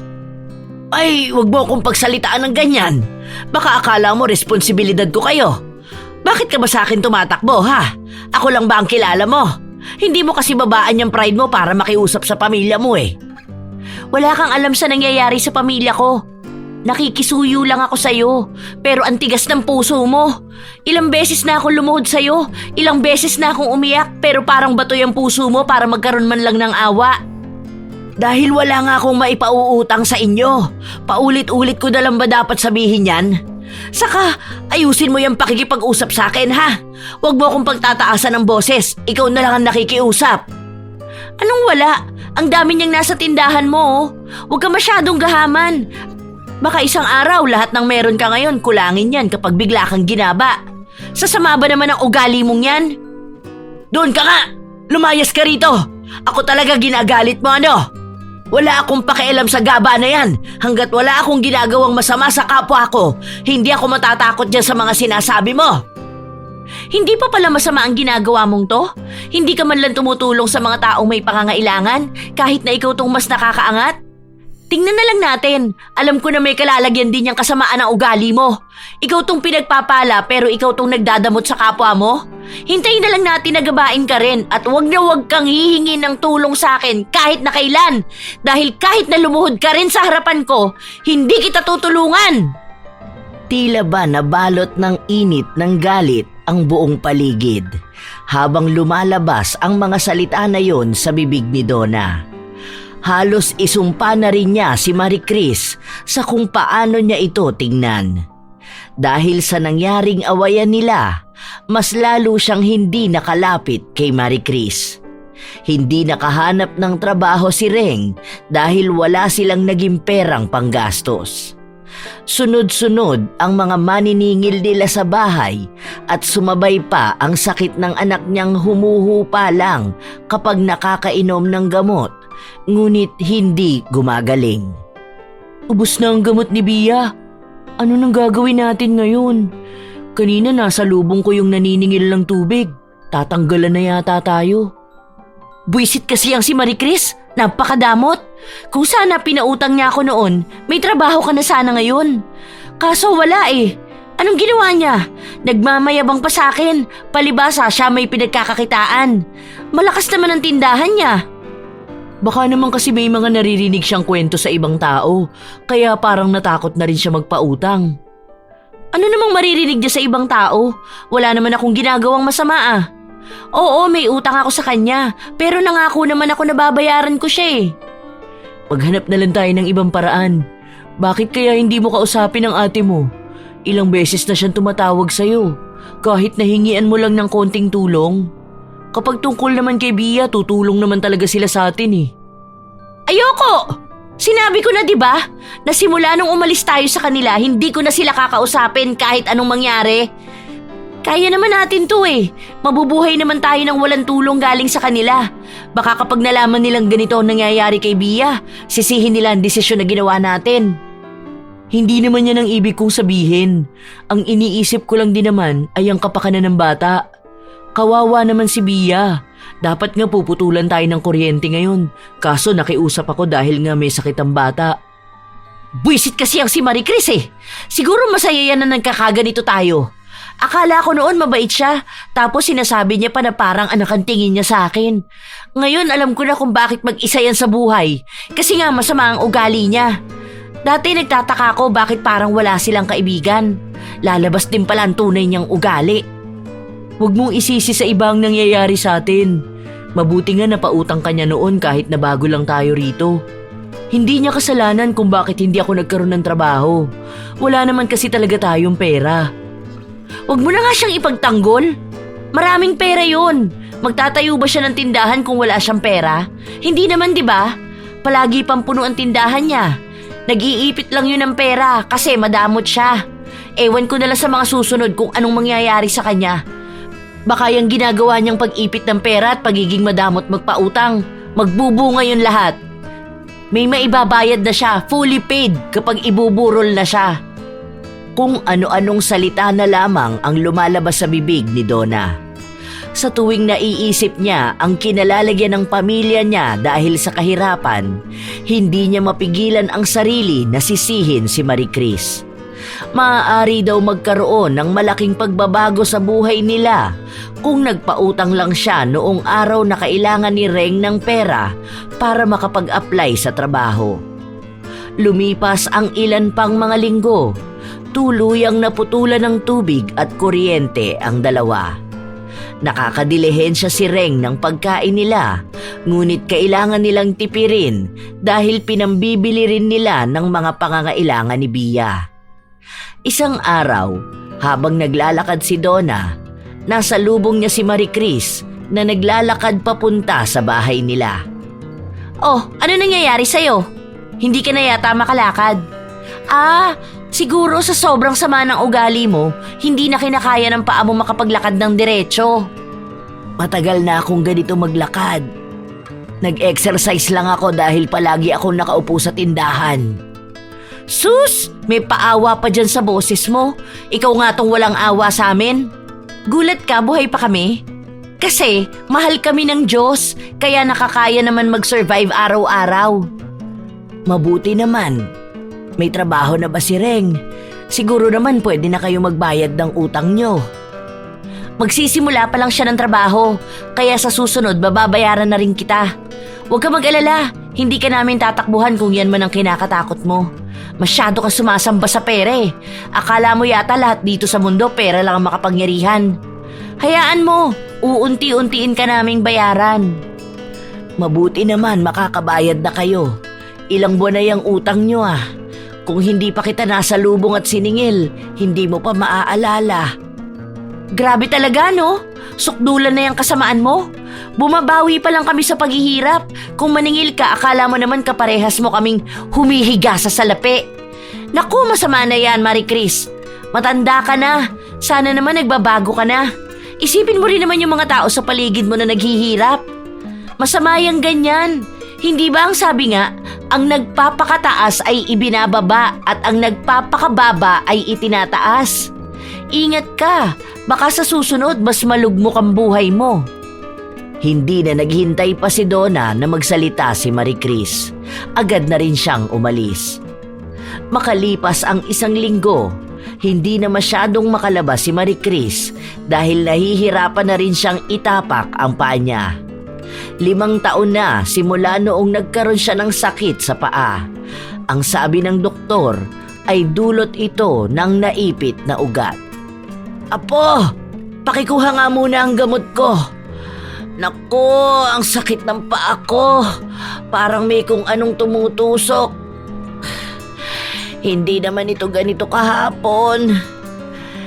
Ay, wag mo akong pagsalitaan ng ganyan. Baka akala mo responsibilidad ko kayo. Bakit ka ba sa akin tumatakbo, ha? Ako lang ba ang kilala mo? Hindi mo kasi babaan yung pride mo para makiusap sa pamilya mo eh. Wala kang alam sa nangyayari sa pamilya ko. Nakikisuyo lang ako sa'yo, pero ang tigas ng puso mo. Ilang beses na akong lumuhod sa'yo, ilang beses na akong umiyak, pero parang bato yung puso mo para magkaroon man lang ng awa. Dahil wala nga akong maipauutang sa inyo. Paulit-ulit ko na lang ba dapat sabihin yan? Saka, ayusin mo yung pakikipag-usap sa akin, ha? Huwag mo akong pagtataasan ng boses. Ikaw na lang ang nakikiusap. Anong wala? Ang dami niyang nasa tindahan mo, oh. Huwag ka masyadong gahaman. Baka isang araw lahat ng meron ka ngayon, kulangin yan kapag bigla kang ginaba. Sasama ba naman ang ugali mong yan? Doon ka nga! Lumayas ka rito! Ako talaga ginagalit mo, ano? Wala akong pakialam sa gaba na yan. Hanggat wala akong ginagawang masama sa kapwa ko, hindi ako matatakot dyan sa mga sinasabi mo. Hindi pa pala masama ang ginagawa mong to? Hindi ka man lang tumutulong sa mga taong may pangangailangan kahit na ikaw tong mas nakakaangat? Tingnan na lang natin. Alam ko na may kalalagyan din yung kasamaan ng ugali mo. Ikaw tong pinagpapala pero ikaw tong nagdadamot sa kapwa mo? Hintayin na lang natin na gabain ka rin at wag na wag kang hihingi ng tulong sa akin kahit na kailan. Dahil kahit na lumuhod ka rin sa harapan ko, hindi kita tutulungan. Tila ba nabalot ng init ng galit ang buong paligid habang lumalabas ang mga salita na yon sa bibig ni Donna. Halos isumpa na rin niya si Marie Chris sa kung paano niya ito tingnan. Dahil sa nangyaring awayan nila, mas lalo siyang hindi nakalapit kay Marie Chris. Hindi nakahanap ng trabaho si Reng dahil wala silang naging perang panggastos. Sunod-sunod ang mga maniningil nila sa bahay at sumabay pa ang sakit ng anak niyang humuhupa lang kapag nakakainom ng gamot, ngunit hindi gumagaling. Ubus na ang gamot ni Bia. Ano nang gagawin natin ngayon? Kanina nasa lubong ko yung naniningil ng tubig. Tatanggalan na yata tayo. Buisit kasi ang si Marie Chris. Napakadamot. Kung sana pinautang niya ako noon, may trabaho ka na sana ngayon. Kaso wala eh. Anong ginawa niya? Nagmamayabang pa sa akin. Palibasa siya may pinagkakakitaan. Malakas naman ang tindahan niya. Baka naman kasi may mga naririnig siyang kwento sa ibang tao, kaya parang natakot na rin siya magpautang. Ano namang maririnig niya sa ibang tao? Wala naman akong ginagawang masama ah. Oo, may utang ako sa kanya, pero nangako naman ako na babayaran ko siya eh. Maghanap na lang tayo ng ibang paraan. Bakit kaya hindi mo kausapin ang ate mo? Ilang beses na siyang tumatawag sa'yo, kahit nahingian mo lang ng konting tulong. Kapag tungkol naman kay Bia, tutulong naman talaga sila sa atin eh. Ayoko! Sinabi ko na 'di ba? Na simula nung umalis tayo sa kanila, hindi ko na sila kakausapin kahit anong mangyari. Kaya naman natin 'to eh. Mabubuhay naman tayo ng walang tulong galing sa kanila. Baka kapag nalaman nilang ganito ang nangyayari kay Bia, sisihin nila ang desisyon na ginawa natin. Hindi naman yan ang ibig kong sabihin. Ang iniisip ko lang din naman ay ang kapakanan ng bata. Kawawa naman si Bia. Dapat nga puputulan tayo ng kuryente ngayon. Kaso nakiusap ako dahil nga may sakit ang bata. Buisit kasi ang si Marie Chris eh. Siguro masaya yan na nagkakaganito tayo. Akala ko noon mabait siya. Tapos sinasabi niya pa na parang anak ang tingin niya sa akin. Ngayon alam ko na kung bakit mag-isa yan sa buhay. Kasi nga masama ang ugali niya. Dati nagtataka ko bakit parang wala silang kaibigan. Lalabas din pala ang tunay niyang ugali. Huwag mong isisi sa ibang nangyayari sa atin. Mabuti nga napautang ka niya noon kahit na bago lang tayo rito. Hindi niya kasalanan kung bakit hindi ako nagkaroon ng trabaho. Wala naman kasi talaga tayong pera. Huwag mo na nga siyang ipagtanggol. Maraming pera yun. Magtatayo ba siya ng tindahan kung wala siyang pera? Hindi naman, di ba? Palagi pang puno ang tindahan niya. Nag-iipit lang yun ng pera kasi madamot siya. Ewan ko na lang sa mga susunod kung anong mangyayari sa kanya. Baka yung ginagawa niyang pag-ipit ng pera at pagiging madamot magpautang, magbubunga yun lahat. May maibabayad na siya, fully paid kapag ibuburol na siya. Kung ano-anong salita na lamang ang lumalabas sa bibig ni Donna. Sa tuwing naiisip niya ang kinalalagyan ng pamilya niya dahil sa kahirapan, hindi niya mapigilan ang sarili na sisihin si Marie Chris. Maaari daw magkaroon ng malaking pagbabago sa buhay nila kung nagpautang lang siya noong araw na kailangan ni Reng ng pera para makapag-apply sa trabaho. Lumipas ang ilan pang mga linggo, tuluyang naputulan ng tubig at kuryente ang dalawa. Nakakadilihensya si Reng ng pagkain nila, ngunit kailangan nilang tipirin dahil pinambibili rin nila ng mga pangangailangan ni Bia. Isang araw, habang naglalakad si Donna, nasa lubong niya si Marie Chris na naglalakad papunta sa bahay nila. Oh, ano nangyayari sa'yo? Hindi ka na yata makalakad. Siguro sa sobrang sama ng ugali mo, hindi na kinakaya ng paa mo makapaglakad ng diretso. Matagal na akong ganito maglakad. Nag-exercise lang ako dahil palagi akong nakaupo sa tindahan. Sus! May paawa pa dyan sa boses mo. Ikaw nga tong walang awa sa amin. Gulat ka, buhay pa kami? Kasi mahal kami ng Diyos, kaya nakakaya naman mag-survive araw-araw. Mabuti naman. May trabaho na ba si Reng? Siguro naman pwede na kayo magbayad ng utang nyo. Magsisimula pa lang siya ng trabaho, kaya sa susunod bababayaran na rin kita. Huwag ka mag-alala, hindi ka namin tatakbuhan kung yan man ang kinakatakot mo. Masyado ka sumasamba sa pera eh. Akala mo yata lahat dito sa mundo pera lang ang makapangyarihan. Hayaan mo, uunti-untiin ka naming bayaran. Mabuti naman makakabayad na kayo. Ilang buwan na yung utang nyo ah. Kung hindi pa kita nasa lubong at siningil, hindi mo pa maaalala. Grabe talaga no? Sukdulan na yung kasamaan mo. Bumabawi pa lang kami sa paghihirap. Kung maningil ka, akala mo naman kaparehas mo kaming humihiga sa salapi. Naku, masama na yan, Marie Chris. Matanda ka na. Sana naman nagbabago ka na. Isipin mo rin naman yung mga tao sa paligid mo na naghihirap. Masama yung ganyan. Hindi ba ang sabi nga, ang nagpapakataas ay ibinababa at ang nagpapakababa ay itinataas? Ingat ka, baka sa susunod mas malugmok ang buhay mo. Hindi na naghintay pa si Donna na magsalita si Marie Chris. Agad na rin siyang umalis. Makalipas ang isang linggo, hindi na masyadong makalabas si Marie Chris dahil nahihirapan na rin siyang itapak ang paa niya. 5 taon na simula noong nagkaroon siya ng sakit sa paa. Ang sabi ng doktor ay dulot ito ng naipit na ugat. Apo, pakikuha nga muna ang gamot ko. Naku, ang sakit ng paa ko. Parang may kung anong tumutusok. Hindi naman ito ganito kahapon.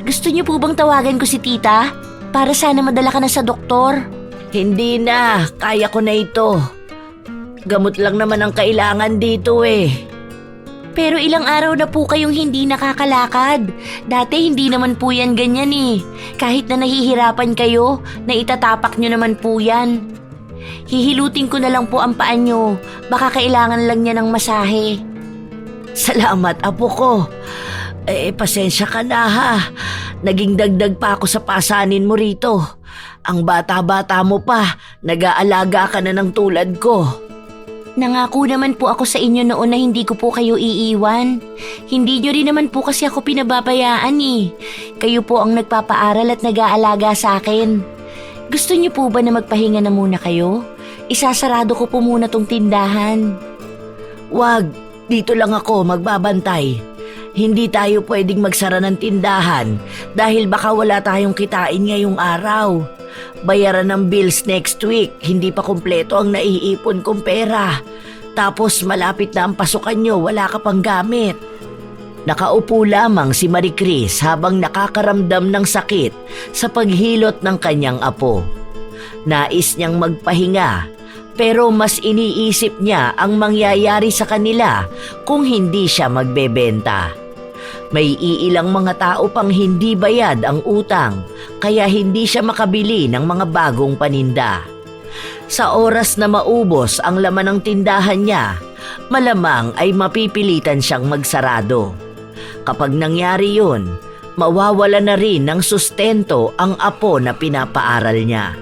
Gusto niyo po bang tawagan ko si tita? Para sana madala ka na sa doktor. Hindi na, kaya ko na ito. Gamot lang naman ang kailangan dito eh. Pero ilang araw na po kayong hindi nakakalakad. Dati hindi naman po yan ganyan eh. Kahit na nahihirapan kayo, naitatapak nyo naman po yan. Hihilutin ko na lang po ang paa nyo. Baka kailangan lang niya ng masahe. Salamat, apo ko. Pasensya ka na ha. Naging dagdag pa ako sa pasanin mo rito. Ang bata-bata mo pa, nag-aalaga ka na ng tulad ko. Nangako naman po ako sa inyo noon na hindi ko po kayo iiwan. Hindi nyo rin naman po kasi ako pinababayaan eh. Kayo po ang nagpapaaral at nag-aalaga sa akin. Gusto nyo po ba na magpahinga na muna kayo? Isasarado ko po muna tong tindahan. Wag, dito lang ako magbabantay. Hindi tayo pwedeng magsara ng tindahan dahil baka wala tayong kitain ngayong araw. Bayaran ng bills next week, hindi pa kumpleto ang naiipon kong pera. Tapos malapit na ang pasukan nyo, wala ka pang gamit. Nakaupo lamang si Marie Chris habang nakakaramdam ng sakit sa paghilot ng kanyang apo. Nais niyang magpahinga, pero mas iniisip niya ang mangyayari sa kanila kung hindi siya magbebenta. May iilang mga tao pang hindi bayad ang utang, kaya hindi siya makabili ng mga bagong paninda. Sa oras na maubos ang laman ng tindahan niya, malamang ay mapipilitan siyang magsarado. Kapag nangyari yun, mawawala na rin ng sustento ang apo na pinapaaral niya.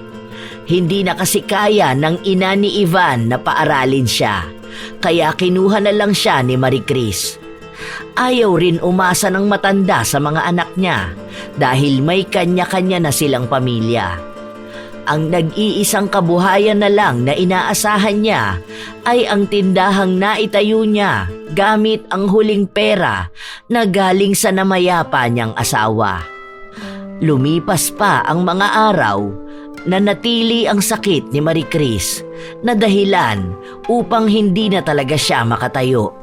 Hindi na kasi kaya ng ina ni Ivan na paaralin siya, kaya kinuha na lang siya ni Marie Chris. Ayaw rin umasa ng matanda sa mga anak niya dahil may kanya-kanya na silang pamilya. Ang nag-iisang kabuhayan na lang na inaasahan niya ay ang tindahang naitayo niya gamit ang huling pera na galing sa namayapa niyang asawa. Lumipas pa ang mga araw na natili ang sakit ni Marie Chris na dahilan upang hindi na talaga siya makatayo.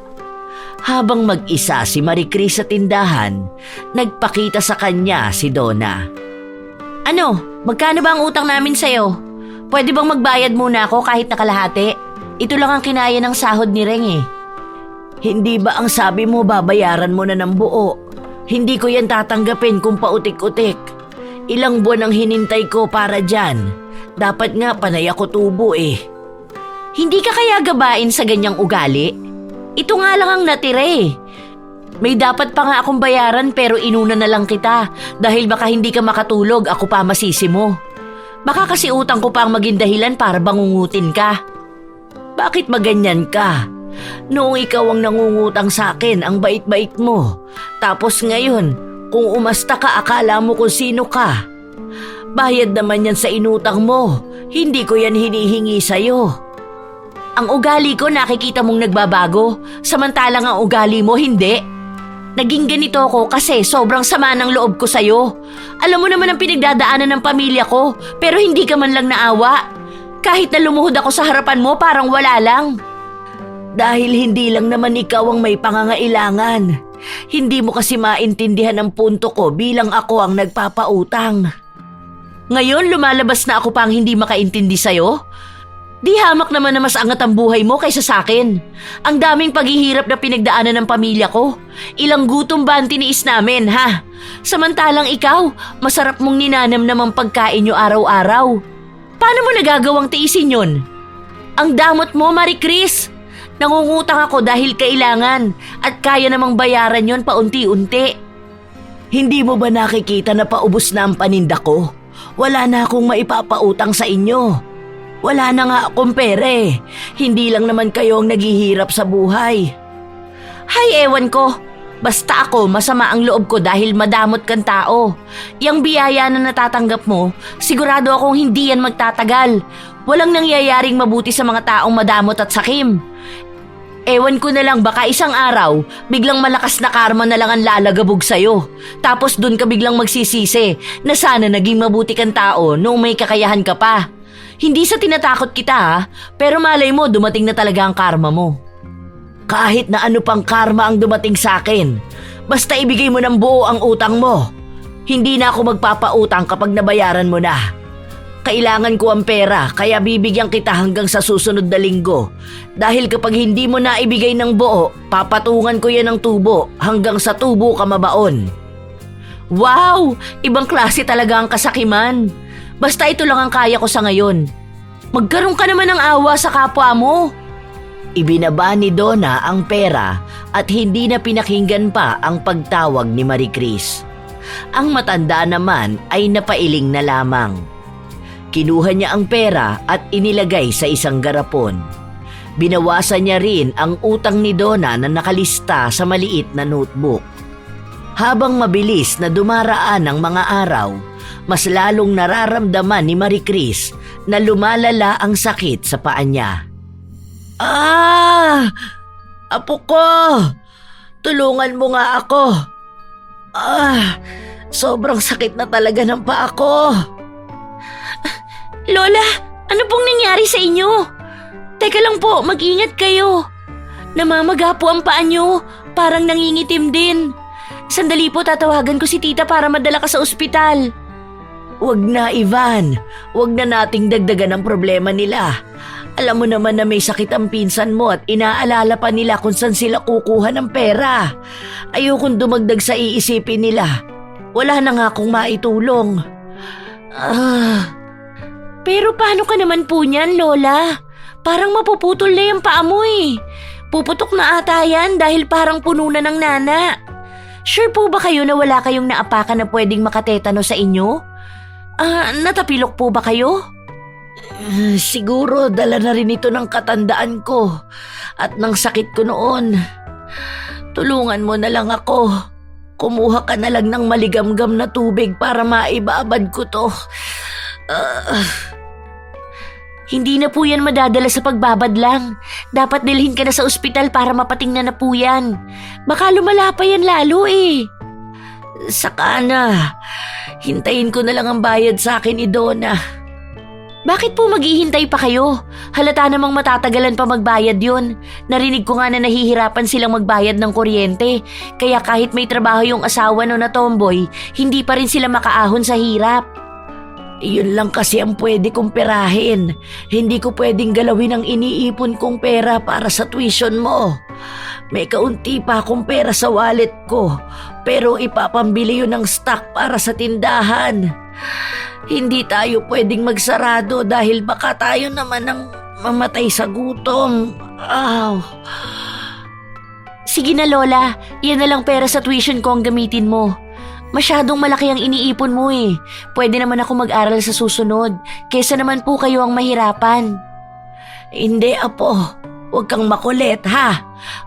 Habang mag-isa si Marie Chris sa tindahan, nagpakita sa kanya si Donna. Ano? Magkano ba ang utang namin sa'yo? Pwede bang magbayad muna ako kahit nakalahati? Ito lang ang kinaya ng sahod ni Reng eh. Hindi ba ang sabi mo babayaran mo na ng buo? Hindi ko yan tatanggapin kung pautik-utik. Ilang buwan ang hinintay ko para dyan. Dapat nga panay ako tubo eh. Hindi ka kaya gabain sa ganyang ugali? Ito nga lang ang natira eh. May dapat pa nga akong bayaran pero inuna na lang kita dahil baka hindi ka makatulog, ako pa masisi mo. Baka kasi utang ko pa ang maging dahilan para bangungutin ka. Bakit maganyan ka? Noong ikaw ang nangungutang sa akin, ang bait-bait mo. Tapos ngayon, kung umasta ka, akala mo kung sino ka. Bayad naman yan sa inutang mo. Hindi ko yan hinihingi sa'yo. Ang ugali ko nakikita mong nagbabago, samantalang ang ugali mo hindi. Naging ganito ako kasi sobrang sama ng loob ko sa'yo. Alam mo naman ang pinagdadaanan ng pamilya ko, pero hindi ka man lang naawa. Kahit na lumuhod ako sa harapan mo, parang wala lang. Dahil hindi lang naman ikaw ang may pangangailangan. Hindi mo kasi maintindihan ang punto ko bilang ako ang nagpapautang. Ngayon lumalabas na ako pang hindi makaintindi sa'yo? Di hamak naman na mas angat ang buhay mo kaysa sa akin. Ang daming paghihirap na pinagdaanan ng pamilya ko. Ilang gutom ba ang tiniis namin, ha? Samantalang ikaw, masarap mong ninanam namang pagkain nyo araw-araw. Paano mo nagagawang tiisin yun? Ang damot mo, Marie Chris. Nangungutang ako dahil kailangan at kaya namang bayaran yon paunti-unti. Hindi mo ba nakikita na paubos na ang paninda ko? Wala na akong maipapautang sa inyo. Wala na nga akong pere. Hindi lang naman kayo ang naghihirap sa buhay. Hay, ewan ko. Basta ako, masama ang loob ko dahil madamot kang tao. Yang biyaya na natatanggap mo, sigurado akong hindi yan magtatagal. Walang nangyayaring mabuti sa mga taong madamot at sakim. Ewan ko na lang, baka isang araw, biglang malakas na karma na lang ang lalagabog sa'yo. Tapos dun ka biglang magsisisi na sana naging mabuti kang tao noong may kakayahan ka pa. Hindi sa tinatakot kita ha, pero malay mo dumating na talaga ang karma mo. Kahit na ano pang karma ang dumating sa akin, basta ibigay mo ng buo ang utang mo. Hindi na ako magpapautang kapag nabayaran mo na. Kailangan ko ang pera kaya bibigyan kita hanggang sa susunod na linggo. Dahil kapag hindi mo na ibigay ng buo, papatungan ko yan ng tubo hanggang sa tubo ka mabaon. Wow! Ibang klase talaga ang kasakiman. Basta ito lang ang kaya ko sa ngayon. Magkaroon ka naman ng awa sa kapwa mo. Ibinaba ni Donna ang pera at hindi na pinakinggan pa ang pagtawag ni Marie Chris. Ang matanda naman ay napailing na lamang. Kinuha niya ang pera at inilagay sa isang garapon. Binawasan niya rin ang utang ni Donna na nakalista sa maliit na notebook. Habang mabilis na dumaraan ang mga araw, mas lalong nararamdaman ni Marie Chris na lumalala ang sakit sa paa niya. Apo ko! Tulungan mo nga ako. Sobrang sakit na talaga ng paa ko. Lola, ano pong nangyari sa inyo? Teka lang po, mag-ingat kayo. Namamaga po ang paa niyo, parang nangingitim din. Sandali po, tatawagan ko si tita para madala ka sa ospital. Wag na, Ivan. Wag na nating dagdagan ang problema nila. Alam mo naman na may sakit ang pinsan mo at inaalala pa nila kung saan sila kukuha ng pera. Ayokong dumagdag sa iisipin nila. Wala na nga akong maitulong. Pero paano ka naman po niyan, Lola? Parang mapuputol na yung paa mo eh. Puputok na ata yan dahil parang puno na ng nana. Sure po ba kayo na wala kayong naapakan na pwedeng makatetano sa inyo? Natapilok po ba kayo? Siguro dala na rin ito ng katandaan ko at ng sakit ko noon. Tulungan mo na lang ako. Kumuha ka na lang ng maligamgam na tubig para maibabad ko to. Hindi na po yan madadala sa pagbabad lang. Dapat dalhin ka na sa ospital para mapatingnan na po yan. Baka lumala pa yan lalo eh. Saka na. Hintayin ko na lang ang bayad sa akin ni Donna. Bakit po maghihintay pa kayo? Halata namang matatagalan pa magbayad yun. Narinig ko nga na nahihirapan silang magbayad ng kuryente. Kaya kahit may trabaho yung asawa no na tomboy, hindi pa rin sila makaahon sa hirap. Iyon lang kasi ang pwede kong perahin. Hindi ko pwedeng galawin ang iniipon kong pera para sa tuition mo. May kaunti pa akong pera sa wallet ko, pero ipapambili yun ng stock para sa tindahan. Hindi tayo pwedeng magsarado dahil baka tayo naman ang mamatay sa gutom. Sige na Lola, yan na lang pera sa tuition ko ang gamitin mo. Masyadong malaki ang iniipon mo eh. Pwede naman ako mag-aral sa susunod, kesa naman po kayo ang mahirapan. Hindi, Apo. Huwag kang makulit, ha?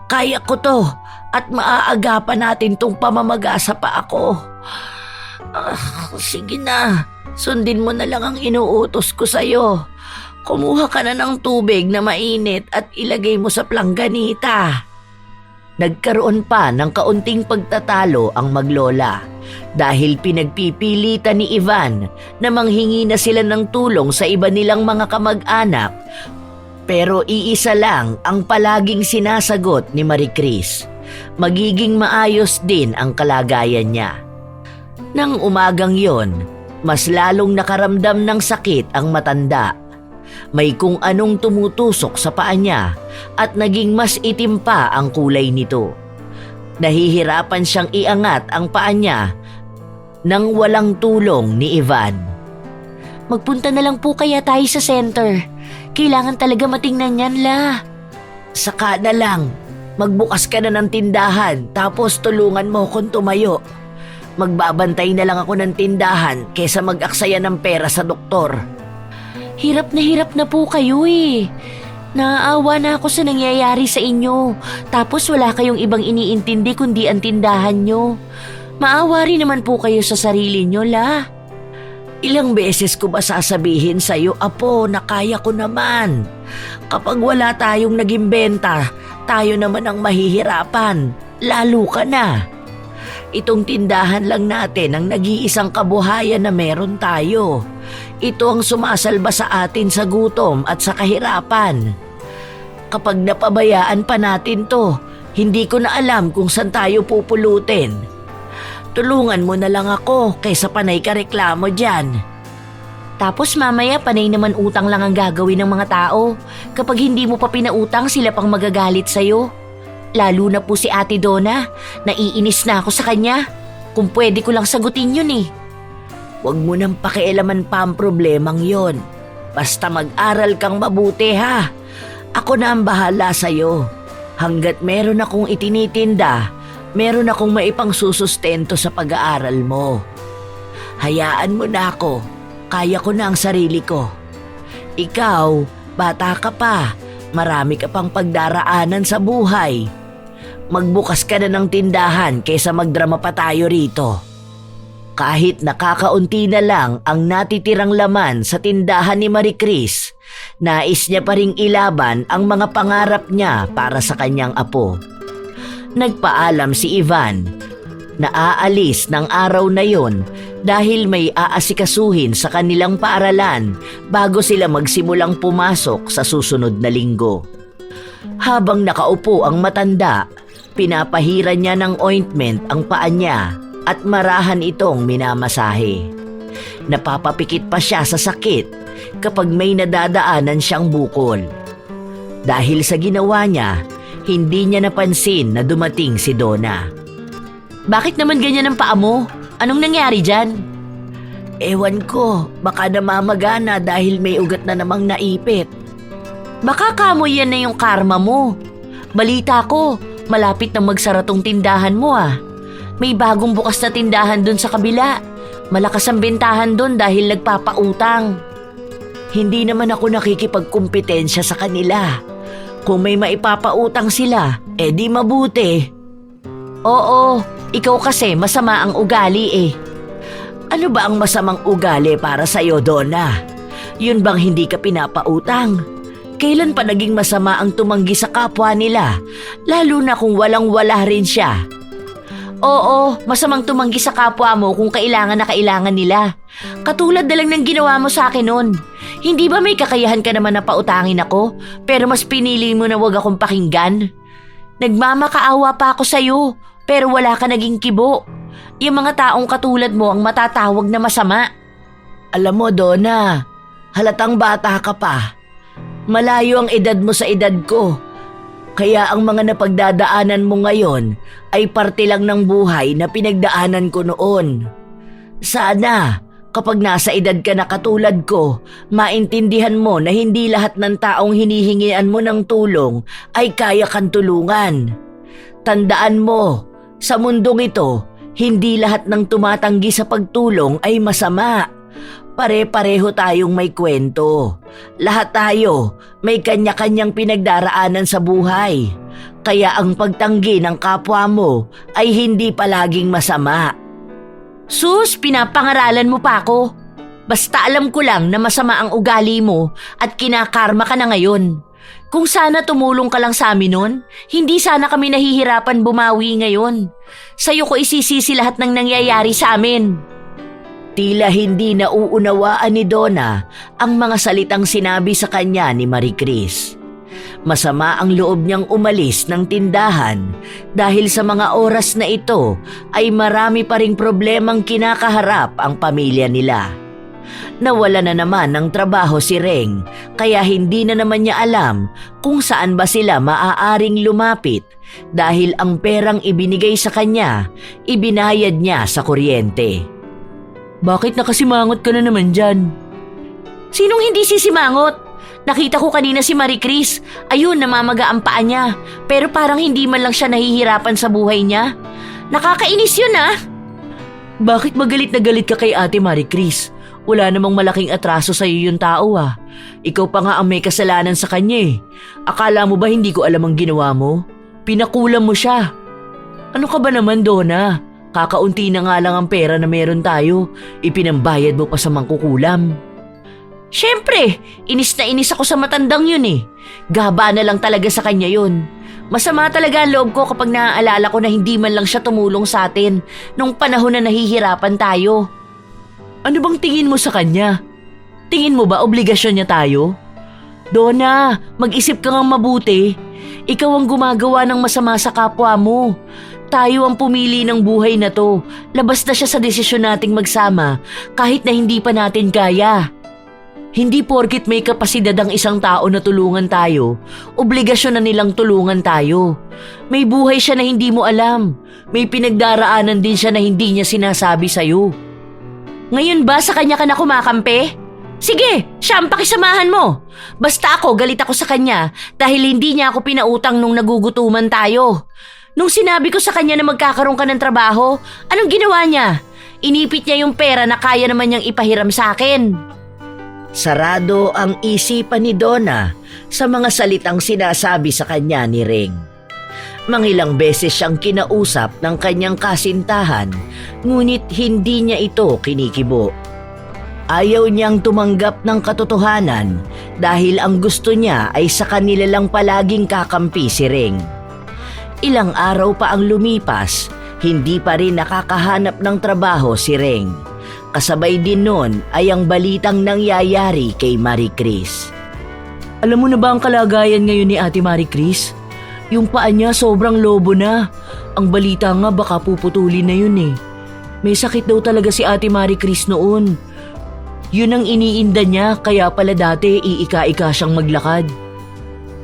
Kaya ko to at maaagapan natin tong pamamagasa pa ako. Sige na, sundin mo na lang ang inuutos ko sa'yo. Kumuha ka na ng tubig na mainit at ilagay mo sa plangganita. Nagkaroon pa ng kaunting pagtatalo ang maglola dahil pinagpipilitan ni Ivan na manghingi na sila ng tulong sa iba nilang mga kamag-anak, pero iisa lang ang palaging sinasagot ni Marie Chris. Magiging maayos din ang kalagayan niya. Nang umagang yon, mas lalong nakaramdam ng sakit ang matanda. May kung anong tumutusok sa paa niya at naging mas itim pa ang kulay nito. Nahihirapan siyang iangat ang paa niya nang walang tulong ni Ivan. Magpunta na lang po kaya tayo sa center. Kailangan talaga matingnan yan, La. Saka na lang, magbukas ka na ng tindahan tapos tulungan mo kung tumayo. Magbabantay na lang ako ng tindahan kesa mag-aksaya ng pera sa doktor. Hirap na po kayo eh. Naaawa na ako sa nangyayari sa inyo. Tapos wala kayong ibang iniintindi kundi ang tindahan nyo. Maawa rin naman po kayo sa sarili nyo, La. Ilang beses ko ba sasabihin sa'yo, Apo, na kaya ko naman. Kapag wala tayong naging benta, tayo naman ang mahihirapan. Lalo ka na. Itong tindahan lang natin ang nag-iisang kabuhayan na meron tayo. Ito ang sumasalba sa atin sa gutom at sa kahirapan. Kapag napabayaan pa natin to, hindi ko na alam kung saan tayo pupulutin. Tulungan mo na lang ako kaysa panay ka reklamo dyan. Tapos mamaya panay naman utang lang ang gagawin ng mga tao. Kapag hindi mo pa pinautang, sila pang magagalit sa'yo. Lalo na po si Ate Donna, naiinis na ako sa kanya. Kung pwede ko lang sagutin yun eh. Huwag mo nang pakialaman pa ang problemang yon. Basta mag-aral kang mabuti ha. Ako na ang bahala sa'yo. Hanggat meron akong itinitinda, meron akong maipang susustento sa pag-aaral mo. Hayaan mo na ako. Kaya ko na ang sarili ko. Ikaw, bata ka pa. Marami ka pang pagdaraanan sa buhay. Magbukas ka na ng tindahan kaysa magdrama pa tayo rito. Kahit nakakaunti na lang ang natitirang laman sa tindahan ni Marie Chris, nais niya pa ring ilaban ang mga pangarap niya para sa kanyang apo. Nagpaalam si Ivan na aalis ng araw na yon dahil may aasikasuhin sa kanilang paaralan bago sila magsimulang pumasok sa susunod na linggo. Habang nakaupo ang matanda, pinapahiran niya ng ointment ang paa niya at marahan itong minamasahe. Napapapikit pa siya sa sakit kapag may nadadaanan siyang bukol. Dahil sa ginawa niya, hindi niya napansin na dumating si Donna. Bakit naman ganyan ang paa mo? Anong nangyari dyan? Ewan ko, baka namamagana dahil may ugat na namang naipit. Baka kamoy yan na yung karma mo. Balita ko, malapit na magsara tong tindahan mo ah. May bagong bukas na tindahan dun sa kabila. Malakas ang bentahan dun dahil nagpapautang. Hindi naman ako nakikipagkumpetensya sa kanila. Kung may maipapautang sila, di mabuti. Oo, ikaw kasi masama ang ugali eh. Ano ba ang masamang ugali para sa'yo, Donna? Yun bang hindi ka pinapautang? Kailan pa naging masama ang tumanggi sa kapwa nila, lalo na kung walang-wala rin siya? Oo, masamang tumanggi sa kapwa mo kung kailangan na kailangan nila. Katulad na lang ng ginawa mo sa akin noon. Hindi ba may kakayahan ka naman na pautangin ako, pero mas pinili mo na wag akong pakinggan? Nagmamakaawa pa ako sa'yo, pero wala ka naging kibo. Yung mga taong katulad mo ang matatawag na masama. Alam mo, Donna, halatang bata ka pa. Malayo ang edad mo sa edad ko. Kaya ang mga napagdadaanan mo ngayon ay parte lang ng buhay na pinagdaanan ko noon. Sana Kapag nasa edad ka na katulad ko, maintindihan mo na hindi lahat ng taong hinihingian mo ng tulong ay kaya kang tulungan. Tandaan mo, sa mundong ito, hindi lahat ng tumatanggi sa pagtulong ay masama. Pare-pareho tayong may kwento. Lahat tayo may kanya-kanyang pinagdaraanan sa buhay. Kaya ang pagtanggi ng kapwa mo ay hindi palaging masama. Sus, pinapangaralan mo pa ako. Basta alam ko lang na masama ang ugali mo at kinakarma ka na ngayon. Kung sana tumulong ka lang sa amin nun, hindi sana kami nahihirapan bumawi ngayon. Sa'yo ko isisisi lahat ng nangyayari sa amin. Tila hindi nauunawaan ni Donna ang mga salitang sinabi sa kanya ni Marie Chris. Masama ang loob niyang umalis ng tindahan dahil sa mga oras na ito ay marami pa ring problemang kinakaharap ang pamilya nila. Nawala na naman ng trabaho si Reng kaya hindi na naman niya alam kung saan ba sila maaaring lumapit dahil ang perang ibinigay sa kanya, ibinayad niya sa kuryente. Bakit nakasimangot ka na naman dyan? Sinong hindi sisimangot? Nakita ko kanina si Marie Chris. Ayun, namamaga ang paa niya. Pero parang hindi man lang siya nahihirapan sa buhay niya. Nakakainis yun ah. Bakit magalit na galit ka kay Ate Marie Chris? Wala namang malaking atraso sa iyo yung tao ah. Ikaw pa nga ang may kasalanan sa kanya eh. Akala mo ba hindi ko alam ang ginawa mo? Pinakulam mo siya. Ano ka ba naman, Donna? Kakaunti na nga lang ang pera na meron tayo. Ipinambayad mo pa sa mangkukulam. Siyempre, inis na inis ako sa matandang yun eh. Gaba na lang talaga sa kanya yun. Masama talaga ang loob ko kapag naaalala ko na hindi man lang siya tumulong sa atin nung panahon na nahihirapan tayo. Ano bang tingin mo sa kanya? Tingin mo ba obligasyon niya tayo? Donna, mag-isip ka ngang mabuti. Ikaw ang gumagawa ng masama sa kapwa mo. Tayo ang pumili ng buhay na to. Labas na siya sa desisyon nating magsama kahit na hindi pa natin kaya. Hindi porkit may kapasidad ang isang tao na tulungan tayo, obligasyon na nilang tulungan tayo. May buhay siya na hindi mo alam. May pinagdaraanan din siya na hindi niya sinasabi sa'yo. Ngayon ba sa kanya ka na kumakampi? Sige, siya ang pakisamahan mo. Basta ako, galit ako sa kanya dahil hindi niya ako pinautang nung nagugutuman tayo. Nung sinabi ko sa kanya na magkakaroon ka ng trabaho, anong ginawa niya? Inipit niya yung pera na kaya naman niyang ipahiram sa akin. Sarado ang isipan ni Donna sa mga salitang sinasabi sa kanya ni Reng. Mangilang beses siyang kinausap ng kanyang kasintahan, ngunit hindi niya ito kinikibo. Ayaw niyang tumanggap ng katotohanan dahil ang gusto niya ay sa kanila lang palaging kakampi si Reng. Ilang araw pa ang lumipas, hindi pa rin nakakahanap ng trabaho si Reng. Kasabay din nun ay ang balitang nangyayari kay Marie Chris. Alam mo na ba ang kalagayan ngayon ni Ate Marie Chris? Yung paa niya sobrang lobo na. Ang balita nga baka puputulin na yun eh. May sakit daw talaga si Ate Marie Chris noon. Yun ang iniinda niya kaya pala dati iika-ika siyang maglakad.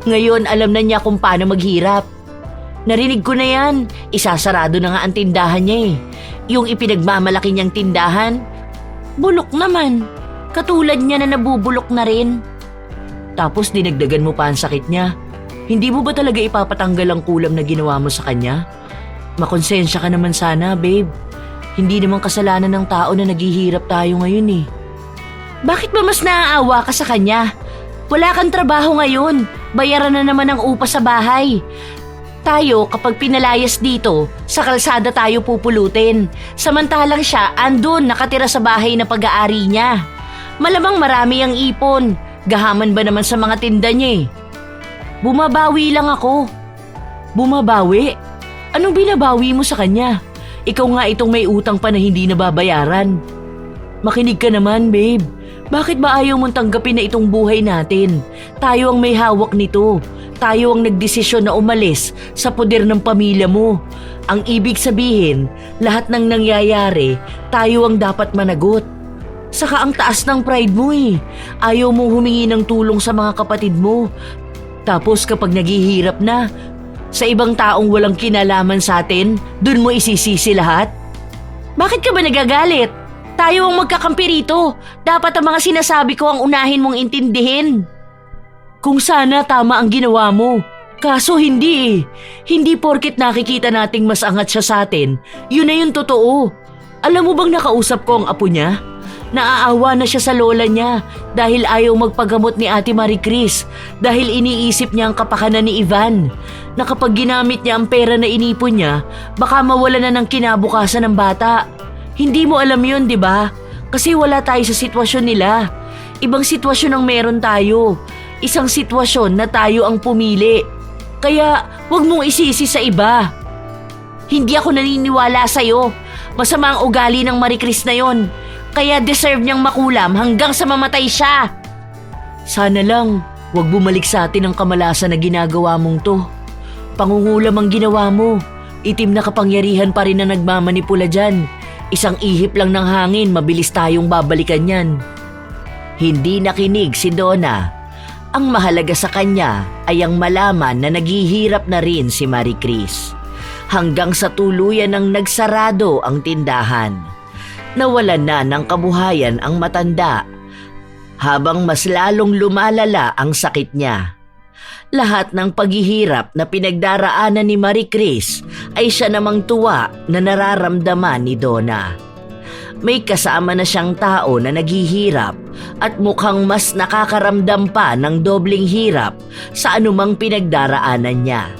Ngayon alam na niya kung paano maghirap. Narinig ko na yan, isasarado na nga ang tindahan niya eh. Yung ipinagmamalaki niyang tindahan, bulok naman. Katulad niya na nabubulok na rin. Tapos dinagdagan mo pa ang sakit niya. Hindi mo ba talaga ipapatanggal ang kulam na ginawa mo sa kanya? Makonsensya ka naman sana, babe. Hindi naman kasalanan ng tao na naghihirap tayo ngayon eh. Bakit ba mas naaawa ka sa kanya? Wala kang trabaho ngayon. Bayaran na naman ang upa sa bahay. Tayo, kapag pinalayas dito, sa kalsada tayo pupulutin. Samantalang siya, andun, nakatira sa bahay na pag-aari niya. Malamang marami ang ipon. Gahaman ba naman sa mga tinda niya eh? Bumabawi lang ako. Bumabawi? Anong binabawi mo sa kanya? Ikaw nga itong may utang pa na hindi nababayaran. Makinig ka naman, babe. Bakit ba ayaw mong tanggapin na itong buhay natin? Tayo ang may hawak nito. Tayo ang nagdesisyon na umalis sa poder ng pamilya mo. Ang ibig sabihin, lahat ng nangyayari, tayo ang dapat managot. Saka ang taas ng pride mo eh. Ayaw mong humingi ng tulong sa mga kapatid mo. Tapos kapag naghihirap na, sa ibang taong walang kinalaman sa atin, dun mo isisisi lahat? Bakit ka ba nagagalit? Tayo ang magkakampi rito. Dapat ang mga sinasabi ko ang unahin mong intindihin. Kung sana tama ang ginawa mo. Kaso hindi eh. Hindi porket nakikita nating mas angat siya sa atin, yun na yung totoo. Alam mo bang nakausap ko ang apo niya? Naaawa na siya sa lola niya dahil ayaw magpagamot ni Ate Marie Chris dahil iniisip niya ang kapakanan ni Ivan. Na kapag ginamit niya ang pera na inipon niya, baka mawala na ng kinabukasan ng bata. Hindi mo alam yun, di ba? Kasi wala tayo sa sitwasyon nila. Ibang sitwasyon ang meron tayo. Isang sitwasyon na tayo ang pumili. Kaya wag mong isisi sa iba. Hindi ako naniniwala sa'yo. Masama ang ugali ng Marie Chris na yon. Kaya deserve niyang makulam hanggang sa mamatay siya. Sana lang, wag bumalik sa atin ang kamalasan na ginagawa mong to. Pangungulam ang ginawa mo. Itim na kapangyarihan pa rin na nagmamanipula dyan. Isang ihip lang ng hangin, mabilis tayong babalikan yan. Hindi nakinig si Donna. Ang mahalaga sa kanya ay ang malaman na naghihirap na rin si Marie Chris. Hanggang sa tuluyan ng nagsarado ang tindahan. Nawalan na ng kabuhayan ang matanda. Habang mas lalong lumalala ang sakit niya. Lahat ng paghihirap na pinagdaraanan ni Marie Chris ay siya namang tuwa na nararamdaman ni Donna. May kasama na siyang tao na naghihirap at mukhang mas nakakaramdam pa ng dobling hirap sa anumang pinagdaraanan niya.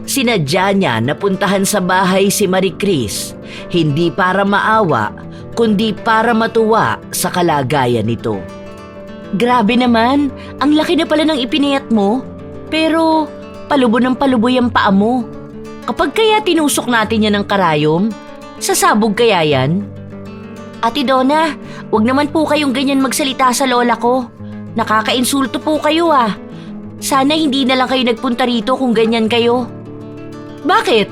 Sinadya niya na puntahan sa bahay si Marie Chris, hindi para maawa, kundi para matuwa sa kalagayan nito. Grabe naman, ang laki na pala ng ipinayat mo, pero palubo ng palubo yung paa mo. Kapag kaya tinusok natin yan ng karayom, sasabog kaya yan? Ate Donna, wag naman po kayong ganyan magsalita sa lola ko. Nakakainsulto po kayo ah. Sana hindi na lang kayo nagpunta rito kung ganyan kayo. Bakit?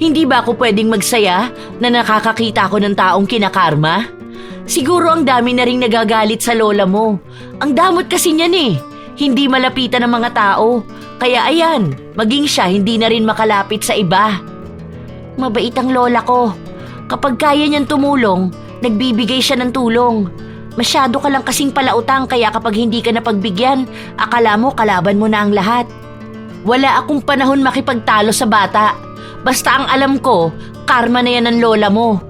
Hindi ba ako pwedeng magsaya na nakakakita ko ng taong kinakarma? Siguro ang dami na ring nagagalit sa lola mo. Ang damot kasi niyan eh. Hindi malapitan ng mga tao. Kaya ayan, maging siya hindi na rin makalapit sa iba. Mabait ang lola ko. Kapag kaya niyang tumulong, nagbibigay siya ng tulong. Masyado ka lang kasing palautang kaya kapag hindi ka napagbigyan, akala mo kalaban mo na ang lahat. Wala akong panahon makipagtalo sa bata. Basta ang alam ko, karma na yan ng lola mo.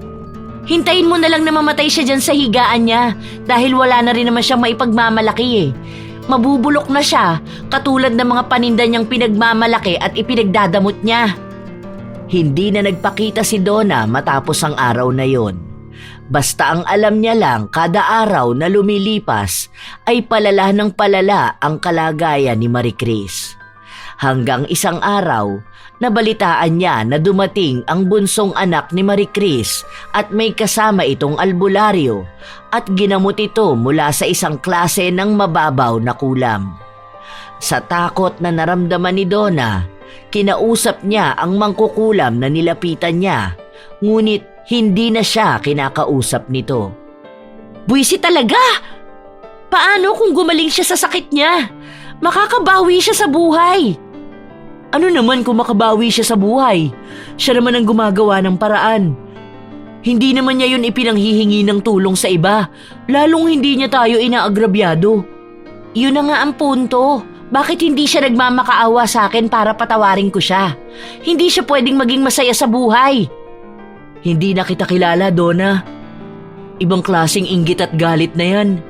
Hintayin mo na lang na mamatay siya dyan sa higaan niya dahil wala na rin naman siyang maipagmamalaki eh. Mabubulok na siya katulad ng mga paninda niyang pinagmamalaki at ipinagdadamot niya. Hindi na nagpakita si Donna matapos ang araw na yon. Basta ang alam niya lang kada araw na lumilipas ay palala ng palala ang kalagayan ni Marie Chris. Hanggang isang araw, nabalitaan niya na dumating ang bunsong anak ni Marie Chris at may kasama itong albularyo at ginamot ito mula sa isang klase ng mababaw na kulam. Sa takot na naramdaman ni Donna, kinausap niya ang mangkukulam na nilapitan niya, ngunit hindi na siya kinakausap nito. Buwisit talaga! Paano kung gumaling siya sa sakit niya? Makakabawi siya sa buhay. Ano naman kung makabawi siya sa buhay? Siya naman ang gumagawa ng paraan. Hindi naman niya yun ipinanghihingi ng tulong sa iba, lalong hindi niya tayo inaagrabyado. Yun na nga ang punto. Bakit hindi siya nagmamakaawa sa akin para patawarin ko siya? Hindi siya pwedeng maging masaya sa buhay. Hindi na kita kilala, Donna. Ibang klaseng inggit at galit na yan.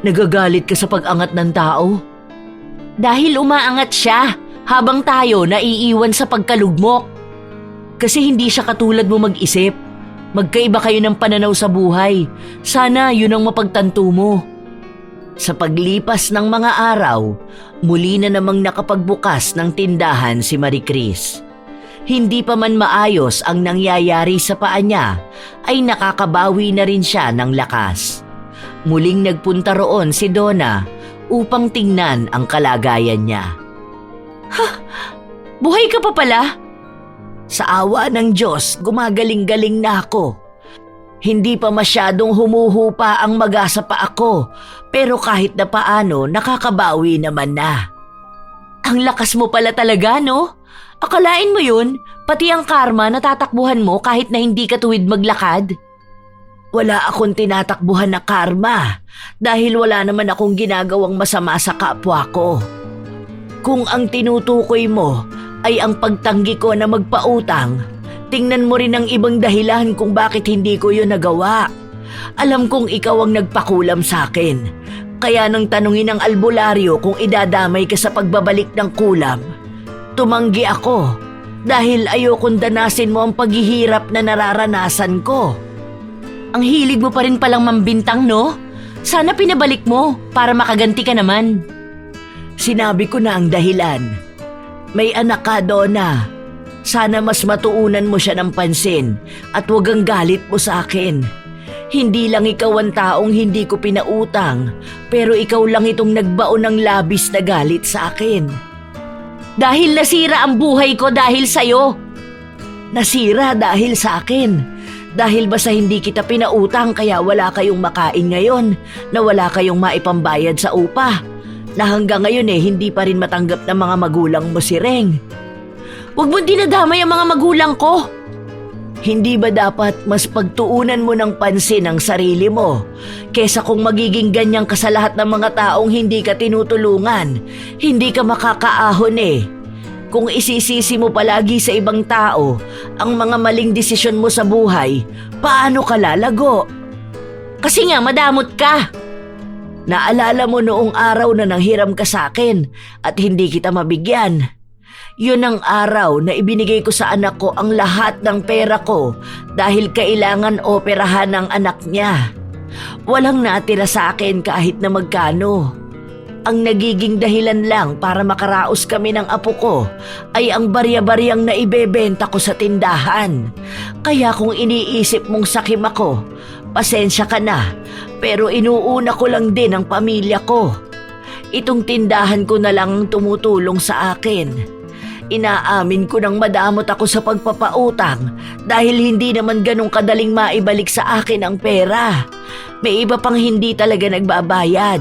Nagagalit ka sa pag-angat ng tao. Dahil umaangat siya habang tayo naiiwan sa pagkalugmok. Kasi hindi siya katulad mo mag-isip. Magkaiba kayo ng pananaw sa buhay. Sana yun ang mapagtanto mo. Sa paglipas ng mga araw, muli na namang nakapagbukas ng tindahan si Marie Chris. Hindi pa man maayos ang nangyayari sa paa niya, ay nakakabawi na rin siya ng lakas. Muling nagpunta roon si Donna upang tingnan ang kalagayan niya. Buhay ka pa pala? Sa awa ng Diyos, gumagaling-galing na ako. Hindi pa masyadong humuhupa ang maga sa paa ko, pero kahit na paano nakakabawi naman na. Ang lakas mo pala talaga, no? Akalain mo yun, pati ang karma natatakbuhan mo kahit na hindi ka tuwid maglakad? Wala akong tinatakbuhan na karma dahil wala naman akong ginagawang masama sa kapwa ko. Kung ang tinutukoy mo ay ang pagtanggi ko na magpautang, tingnan mo rin ang ibang dahilan kung bakit hindi ko yun nagawa. Alam kong ikaw ang nagpakulam sa akin. Kaya nang tanungin ng albularyo kung idadamay ka sa pagbabalik ng kulam, tumanggi ako dahil ayokong danasin mo ang paghihirap na nararanasan ko. Ang hilig mo pa rin palang mambintang, no? Sana pinabalik mo para makaganti ka naman. Sinabi ko na ang dahilan. May anak ka, Donna. Sana mas matuunan mo siya ng pansin at huwag ang galit mo sa akin. Hindi lang ikaw ang taong hindi ko pinautang, pero ikaw lang itong nagbaon ng labis na galit sa akin. Dahil nasira ang buhay ko dahil sa'yo. Nasira dahil sa akin. Dahil ba sa hindi kita pinautang kaya wala kayong makain ngayon, na wala kayong maipambayad sa upa, na hanggang ngayon hindi pa rin matanggap ng mga magulang mo si Reng. Huwag mo dinadamay ang mga magulang ko. Hindi ba dapat mas pagtuunan mo ng pansin ang sarili mo kesa kung magiging ganyan ka sa lahat ng mga taong hindi ka tinutulungan, hindi ka makakaahon Kung isisisi mo palagi sa ibang tao ang mga maling desisyon mo sa buhay, paano ka lalago? Kasi nga madamot ka. Naalala mo noong araw na nanghiram ka sa akin at hindi kita mabigyan. Yun ang araw na ibinigay ko sa anak ko ang lahat ng pera ko dahil kailangan operahan ng anak niya. Walang natira sa akin kahit na magkano. Ang nagiging dahilan lang para makaraos kami ng apo ko ay ang barya-baryang na ibebenta ko sa tindahan. Kaya kung iniisip mong sakim ako, pasensya ka na, pero inuuna ko lang din ang pamilya ko. Itong tindahan ko na lang ang tumutulong sa akin. Inaamin ko nang madamot ako sa pagpapautang dahil hindi naman ganun kadaling maibalik sa akin ang pera. May iba pang hindi talaga nagbabayad.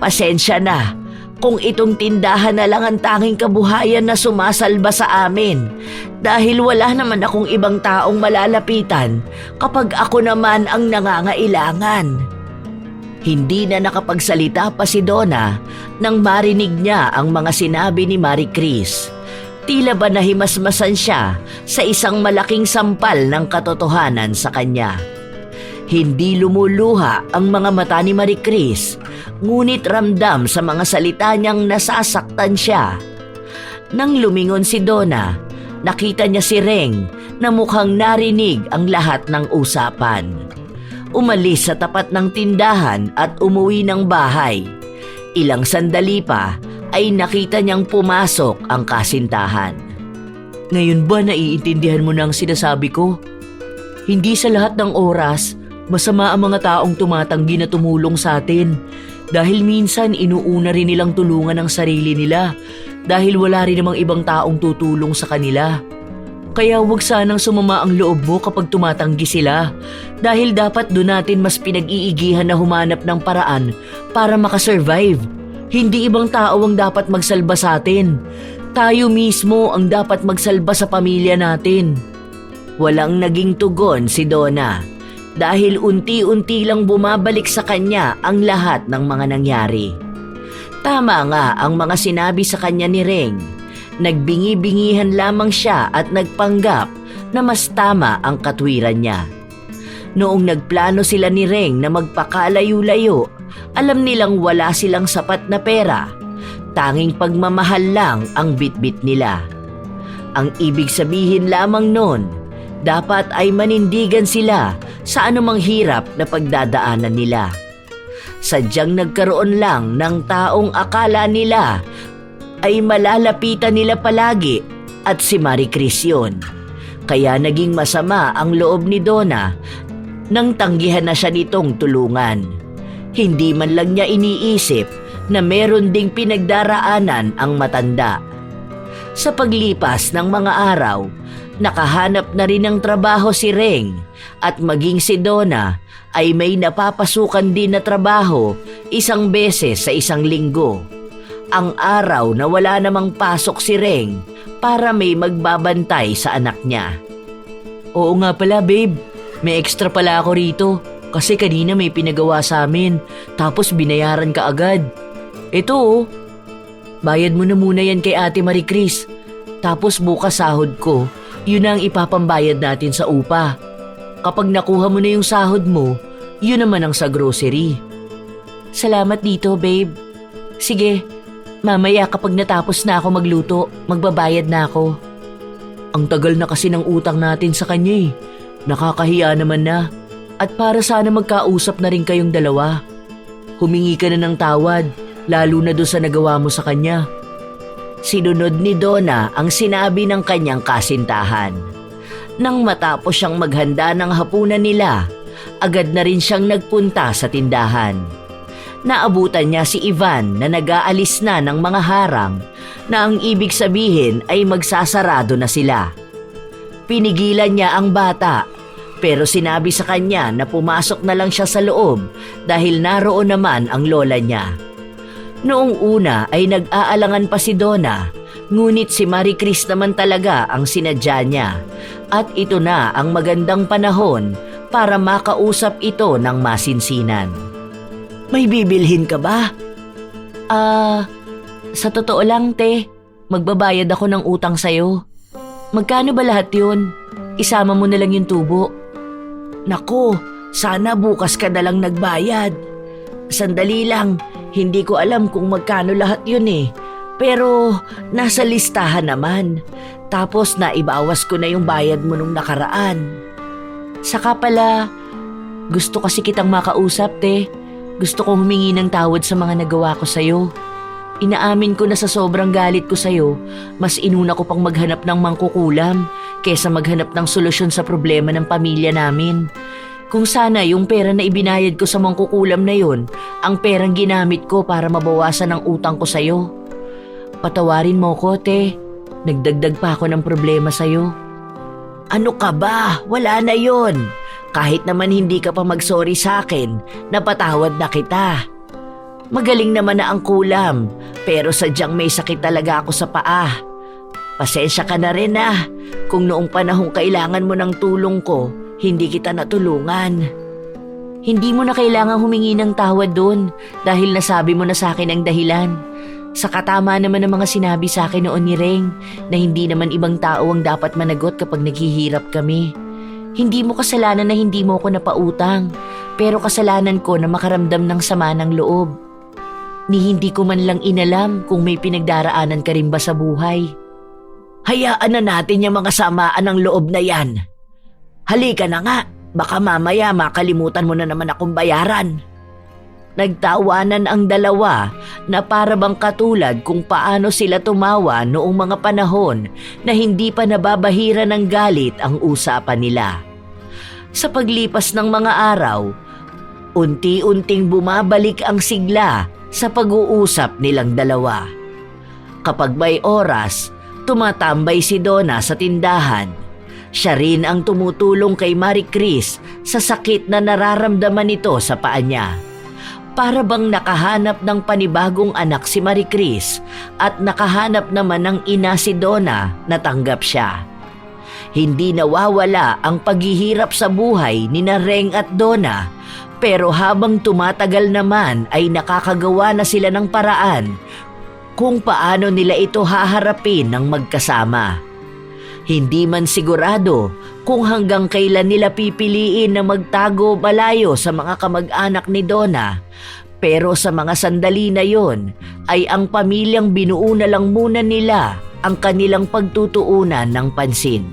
Pasensya na kung itong tindahan na lang ang tanging kabuhayan na sumasalba sa amin dahil wala naman akong ibang taong malalapitan kapag ako naman ang nangangailangan. Hindi na nakapagsalita pa si Donna nang marinig niya ang mga sinabi ni Marie Chris. Tila ba nahimasmasan siya sa isang malaking sampal ng katotohanan sa kanya. Hindi lumuluha ang mga mata ni Marie Chris, ngunit ramdam sa mga salita niyang nasasaktan siya. Nang lumingon si Donna, nakita niya si Reng na mukhang narinig ang lahat ng usapan. Umalis sa tapat ng tindahan at umuwi ng bahay. Ilang sandali pa ay nakita niyang pumasok ang kasintahan. Ngayon ba naiintindihan mo na ang sinasabi ko? Hindi sa lahat ng oras masama ang mga taong tumatanggi na tumulong sa atin dahil minsan inuuna rin nilang tulungan ang sarili nila dahil wala rin namang ibang taong tutulong sa kanila. Kaya huwag sanang sumama ang loob mo kapag tumatanggi sila dahil dapat doon natin mas pinag-iigihan na humanap ng paraan para makasurvive. Hindi ibang tao ang dapat magsalba sa atin. Tayo mismo ang dapat magsalba sa pamilya natin. Walang naging tugon si Donna dahil unti-unti lang bumabalik sa kanya ang lahat ng mga nangyari. Tama nga ang mga sinabi sa kanya ni Reng. Nagbingi-bingihan lamang siya at nagpanggap na mas tama ang katwiran niya. Noong nagplano sila ni Reng na magpakalayo-layo, alam nilang wala silang sapat na pera. Tanging pagmamahal lang ang bitbit nila. Ang ibig sabihin lamang nun, dapat ay manindigan sila sa anumang hirap na pagdadaanan nila. Sadyang nagkaroon lang ng taong akala nila ay malalapitan nila palagi at si Marie Chris yun. Kaya naging masama ang loob ni Donna nang tanggihan na siya nitong tulungan. Hindi man lang niya iniisip na meron ding pinagdaraanan ang matanda. Sa paglipas ng mga araw, nakahanap na rin ng trabaho si Reng at maging si Donna ay may napapasukan din na trabaho isang beses sa isang linggo. Ang araw na wala namang pasok si Reng para may magbabantay sa anak niya. Oo nga pala babe, May extra pala ako rito kasi kanina may pinagawa sa amin tapos binayaran ka agad. Ito oh, bayad mo na muna yan kay Ate Marie Chris. Tapos bukas sahod ko, yun ang ipapambayad natin sa upa. Kapag nakuha mo na yung sahod mo, yun naman ang sa grocery. Salamat dito, babe. Sige, mamaya kapag natapos na ako magluto, magbabayad na ako. Ang tagal na kasi ng utang natin sa kanya eh. Nakakahiya naman na. At para sana magkausap na rin kayong dalawa. Humingi ka na ng tawad, lalo na doon sa nagawa mo sa kanya. Sinunod ni Donna ang sinabi ng kanyang kasintahan. Nang matapos siyang maghanda ng hapunan nila, agad na rin siyang nagpunta sa tindahan. Naabutan niya si Ivan na nag-aalis na ng mga harang na ang ibig sabihin ay magsasarado na sila. Pinigilan niya ang bata pero sinabi sa kanya na pumasok na lang siya sa loob dahil naroon naman ang lola niya. Noong una ay nag-aalangan pa si Donna, ngunit si Marie Chris naman talaga ang sinadya niya at ito na ang magandang panahon para makausap ito ng masinsinan. May bibilhin ka ba? Sa totoo lang, te, magbabayad ako ng utang sa'yo. Magkano ba lahat yun? Isama mo na lang yung tubo. Naku, sana bukas ka na lang nagbayad. Sandali lang, hindi ko alam kung magkano lahat yun eh. Pero nasa listahan naman. Tapos naibawas ko na yung bayad mo nung nakaraan. Saka pala, gusto kasi kitang makausap, te. Gusto kong humingi ng tawad sa mga nagawa ko sa'yo. Inaamin ko na sa sobrang galit ko sa'yo, mas inuna ko pang maghanap ng mangkukulam kesa maghanap ng solusyon sa problema ng pamilya namin. Kung sana yung pera na ibinayad ko sa mangkukulam na yun, ang perang ginamit ko para mabawasan ang utang ko sa'yo. Patawarin mo ko, te. Nagdagdag pa ako ng problema sa'yo. Ano ka ba? Wala na yun. Kahit naman hindi ka pa mag-sorry sa akin, napatawad na kita. Magaling naman na ang kulam, pero sadyang may sakit talaga ako sa paa. Pasensya ka na rin kung noong panahong kailangan mo ng tulong ko, hindi kita natulungan. Hindi mo na kailangang humingi ng tawad doon dahil nasabi mo na sa akin ang dahilan. Sa katama naman ng mga sinabi sa akin noon ni Reng na hindi naman ibang tao ang dapat managot kapag naghihirap kami. Hindi mo kasalanan na hindi mo ako napautang, pero kasalanan ko na makaramdam ng sama ng loob. Ni hindi ko man lang inalam kung may pinagdaraanan ka rin ba sa buhay. Hayaan na natin yung mga samaan ng loob na yan. Halika na nga, baka mamaya makalimutan mo na naman akong bayaran. Nagtawanan ang dalawa na para bang katulad kung paano sila tumawa noong mga panahon na hindi pa nababahira ng galit ang usapan nila. Sa paglipas ng mga araw, unti-unting bumabalik ang sigla sa pag-uusap nilang dalawa. Kapag may oras, tumatambay si Donna sa tindahan. Siya rin ang tumutulong kay Marie Chris sa sakit na nararamdaman nito sa paa niya. Para bang nakahanap ng panibagong anak si Marie Chris at nakahanap naman ng ina si Donna na tanggap siya. Hindi nawawala ang paghihirap sa buhay ni Reng at Donna, pero habang tumatagal naman ay nakakagawa na sila ng paraan kung paano nila ito haharapin ng magkasama. Hindi man sigurado kung hanggang kailan nila pipiliin na magtago malayo sa mga kamag-anak ni Donna, pero sa mga sandali na yon ay ang pamilyang binuo na lang muna nila ang kanilang pagtutuunan ng pansin.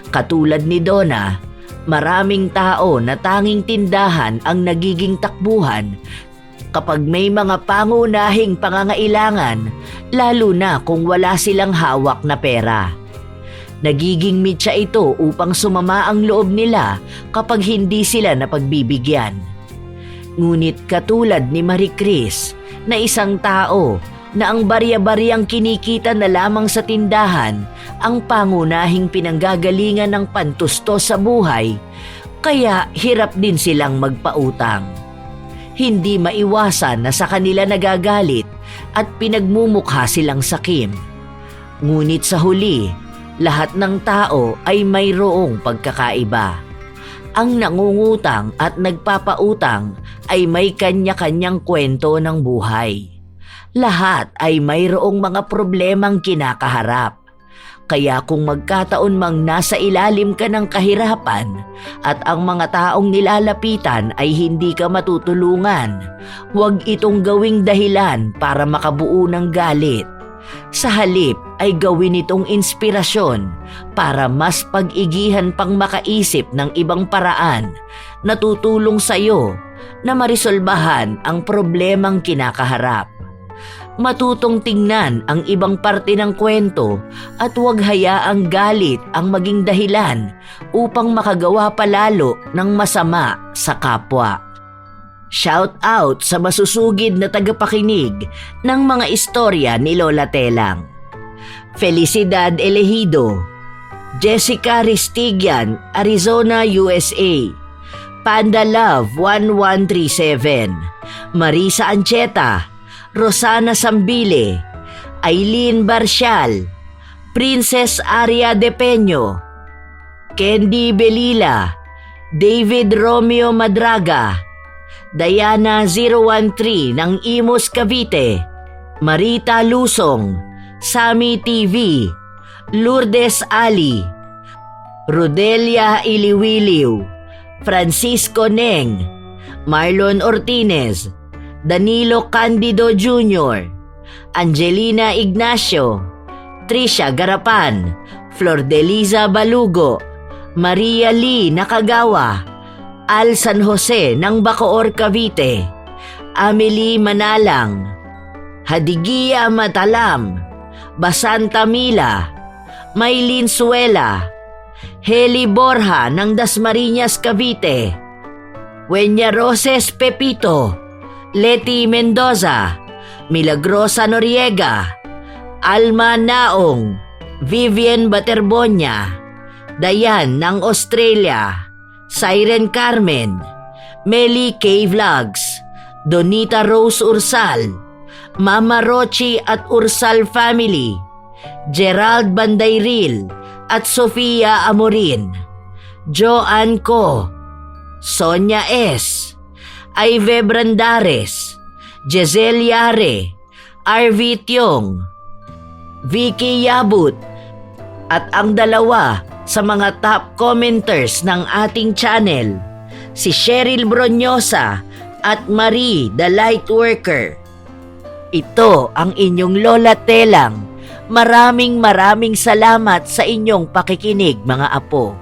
Katulad ni Donna, maraming tao na tanging tindahan ang nagiging takbuhan kapag may mga pangunahing pangangailangan, lalo na kung wala silang hawak na pera. Nagiging mitya ito upang sumama ang loob nila kapag hindi sila napagbibigyan. Ngunit katulad ni Marie Chris na isang tao na ang barya-baryang kinikita na lamang sa tindahan ang pangunahing pinanggagalingan ng pantusto sa buhay, kaya hirap din silang magpautang. Hindi maiwasan na sa kanila nagagalit at pinagmumukha silang sakim. Ngunit sa huli, lahat ng tao ay mayroong pagkakaiba. Ang nangungutang at nagpapautang ay may kanya-kanyang kwento ng buhay. Lahat ay mayroong mga problemang kinakaharap. Kaya kung magkataon mang nasa ilalim ka ng kahirapan at ang mga taong nilalapitan ay hindi ka matutulungan, huwag itong gawing dahilan para makabuo ng galit. Sa halip ay gawin itong inspirasyon para mas pag-igihan pang makaisip ng ibang paraan na tutulong sa iyo na marisolbahan ang problemang kinakaharap. Matutong tingnan ang ibang parte ng kwento at huwag hayaang galit ang maging dahilan upang makagawa palalo ng masama sa kapwa. Shout out sa masusugid na tagapakinig ng mga istorya ni Lola Telang. Felicidad Elegido, Jessica Ristigian, Arizona, USA. Panda Love 1137, Marisa Ancheta, Rosana Sambile, Aileen Barcial, Princess Aria de Peño, Candy Belila, David Romeo Madraga, Diana 013 ng Imus Cavite, Marita Lusong, Sami TV, Lourdes Ali, Rodelia Iliwiliw, Francisco Neng, Marlon Ortinez, Danilo Candido Jr., Angelina Ignacio, Trisha Garapan, Flordeliza Balugo, Maria Lee Nakagawa, Al San Jose ng Bacoor, Cavite, Amelie Manalang, Hadigia Matalam, Basanta Mila, Maylin Suela, Heli Borja ng Dasmariñas, Cavite, Wenya Roses Pepito, Leti Mendoza, Milagrosa Noriega, Alma Naong, Vivian Baterbonya, Dayan ng Australia, Siren Carmen, Meli K. Vlogs, Donita Rose Ursal, Mama Rochi at Ursal Family, Gerald Bandayril at Sofia Amorin, Joanne Co, Sonia S, Ive Brandares, Giselle Yare, RV Tiong, Vicky Yabut, at ang dalawa sa mga top commenters ng ating channel, si Cheryl Bronyosa at Marie the Lightworker. Ito ang inyong Lola Telang. Maraming salamat sa inyong pakikinig, mga apo.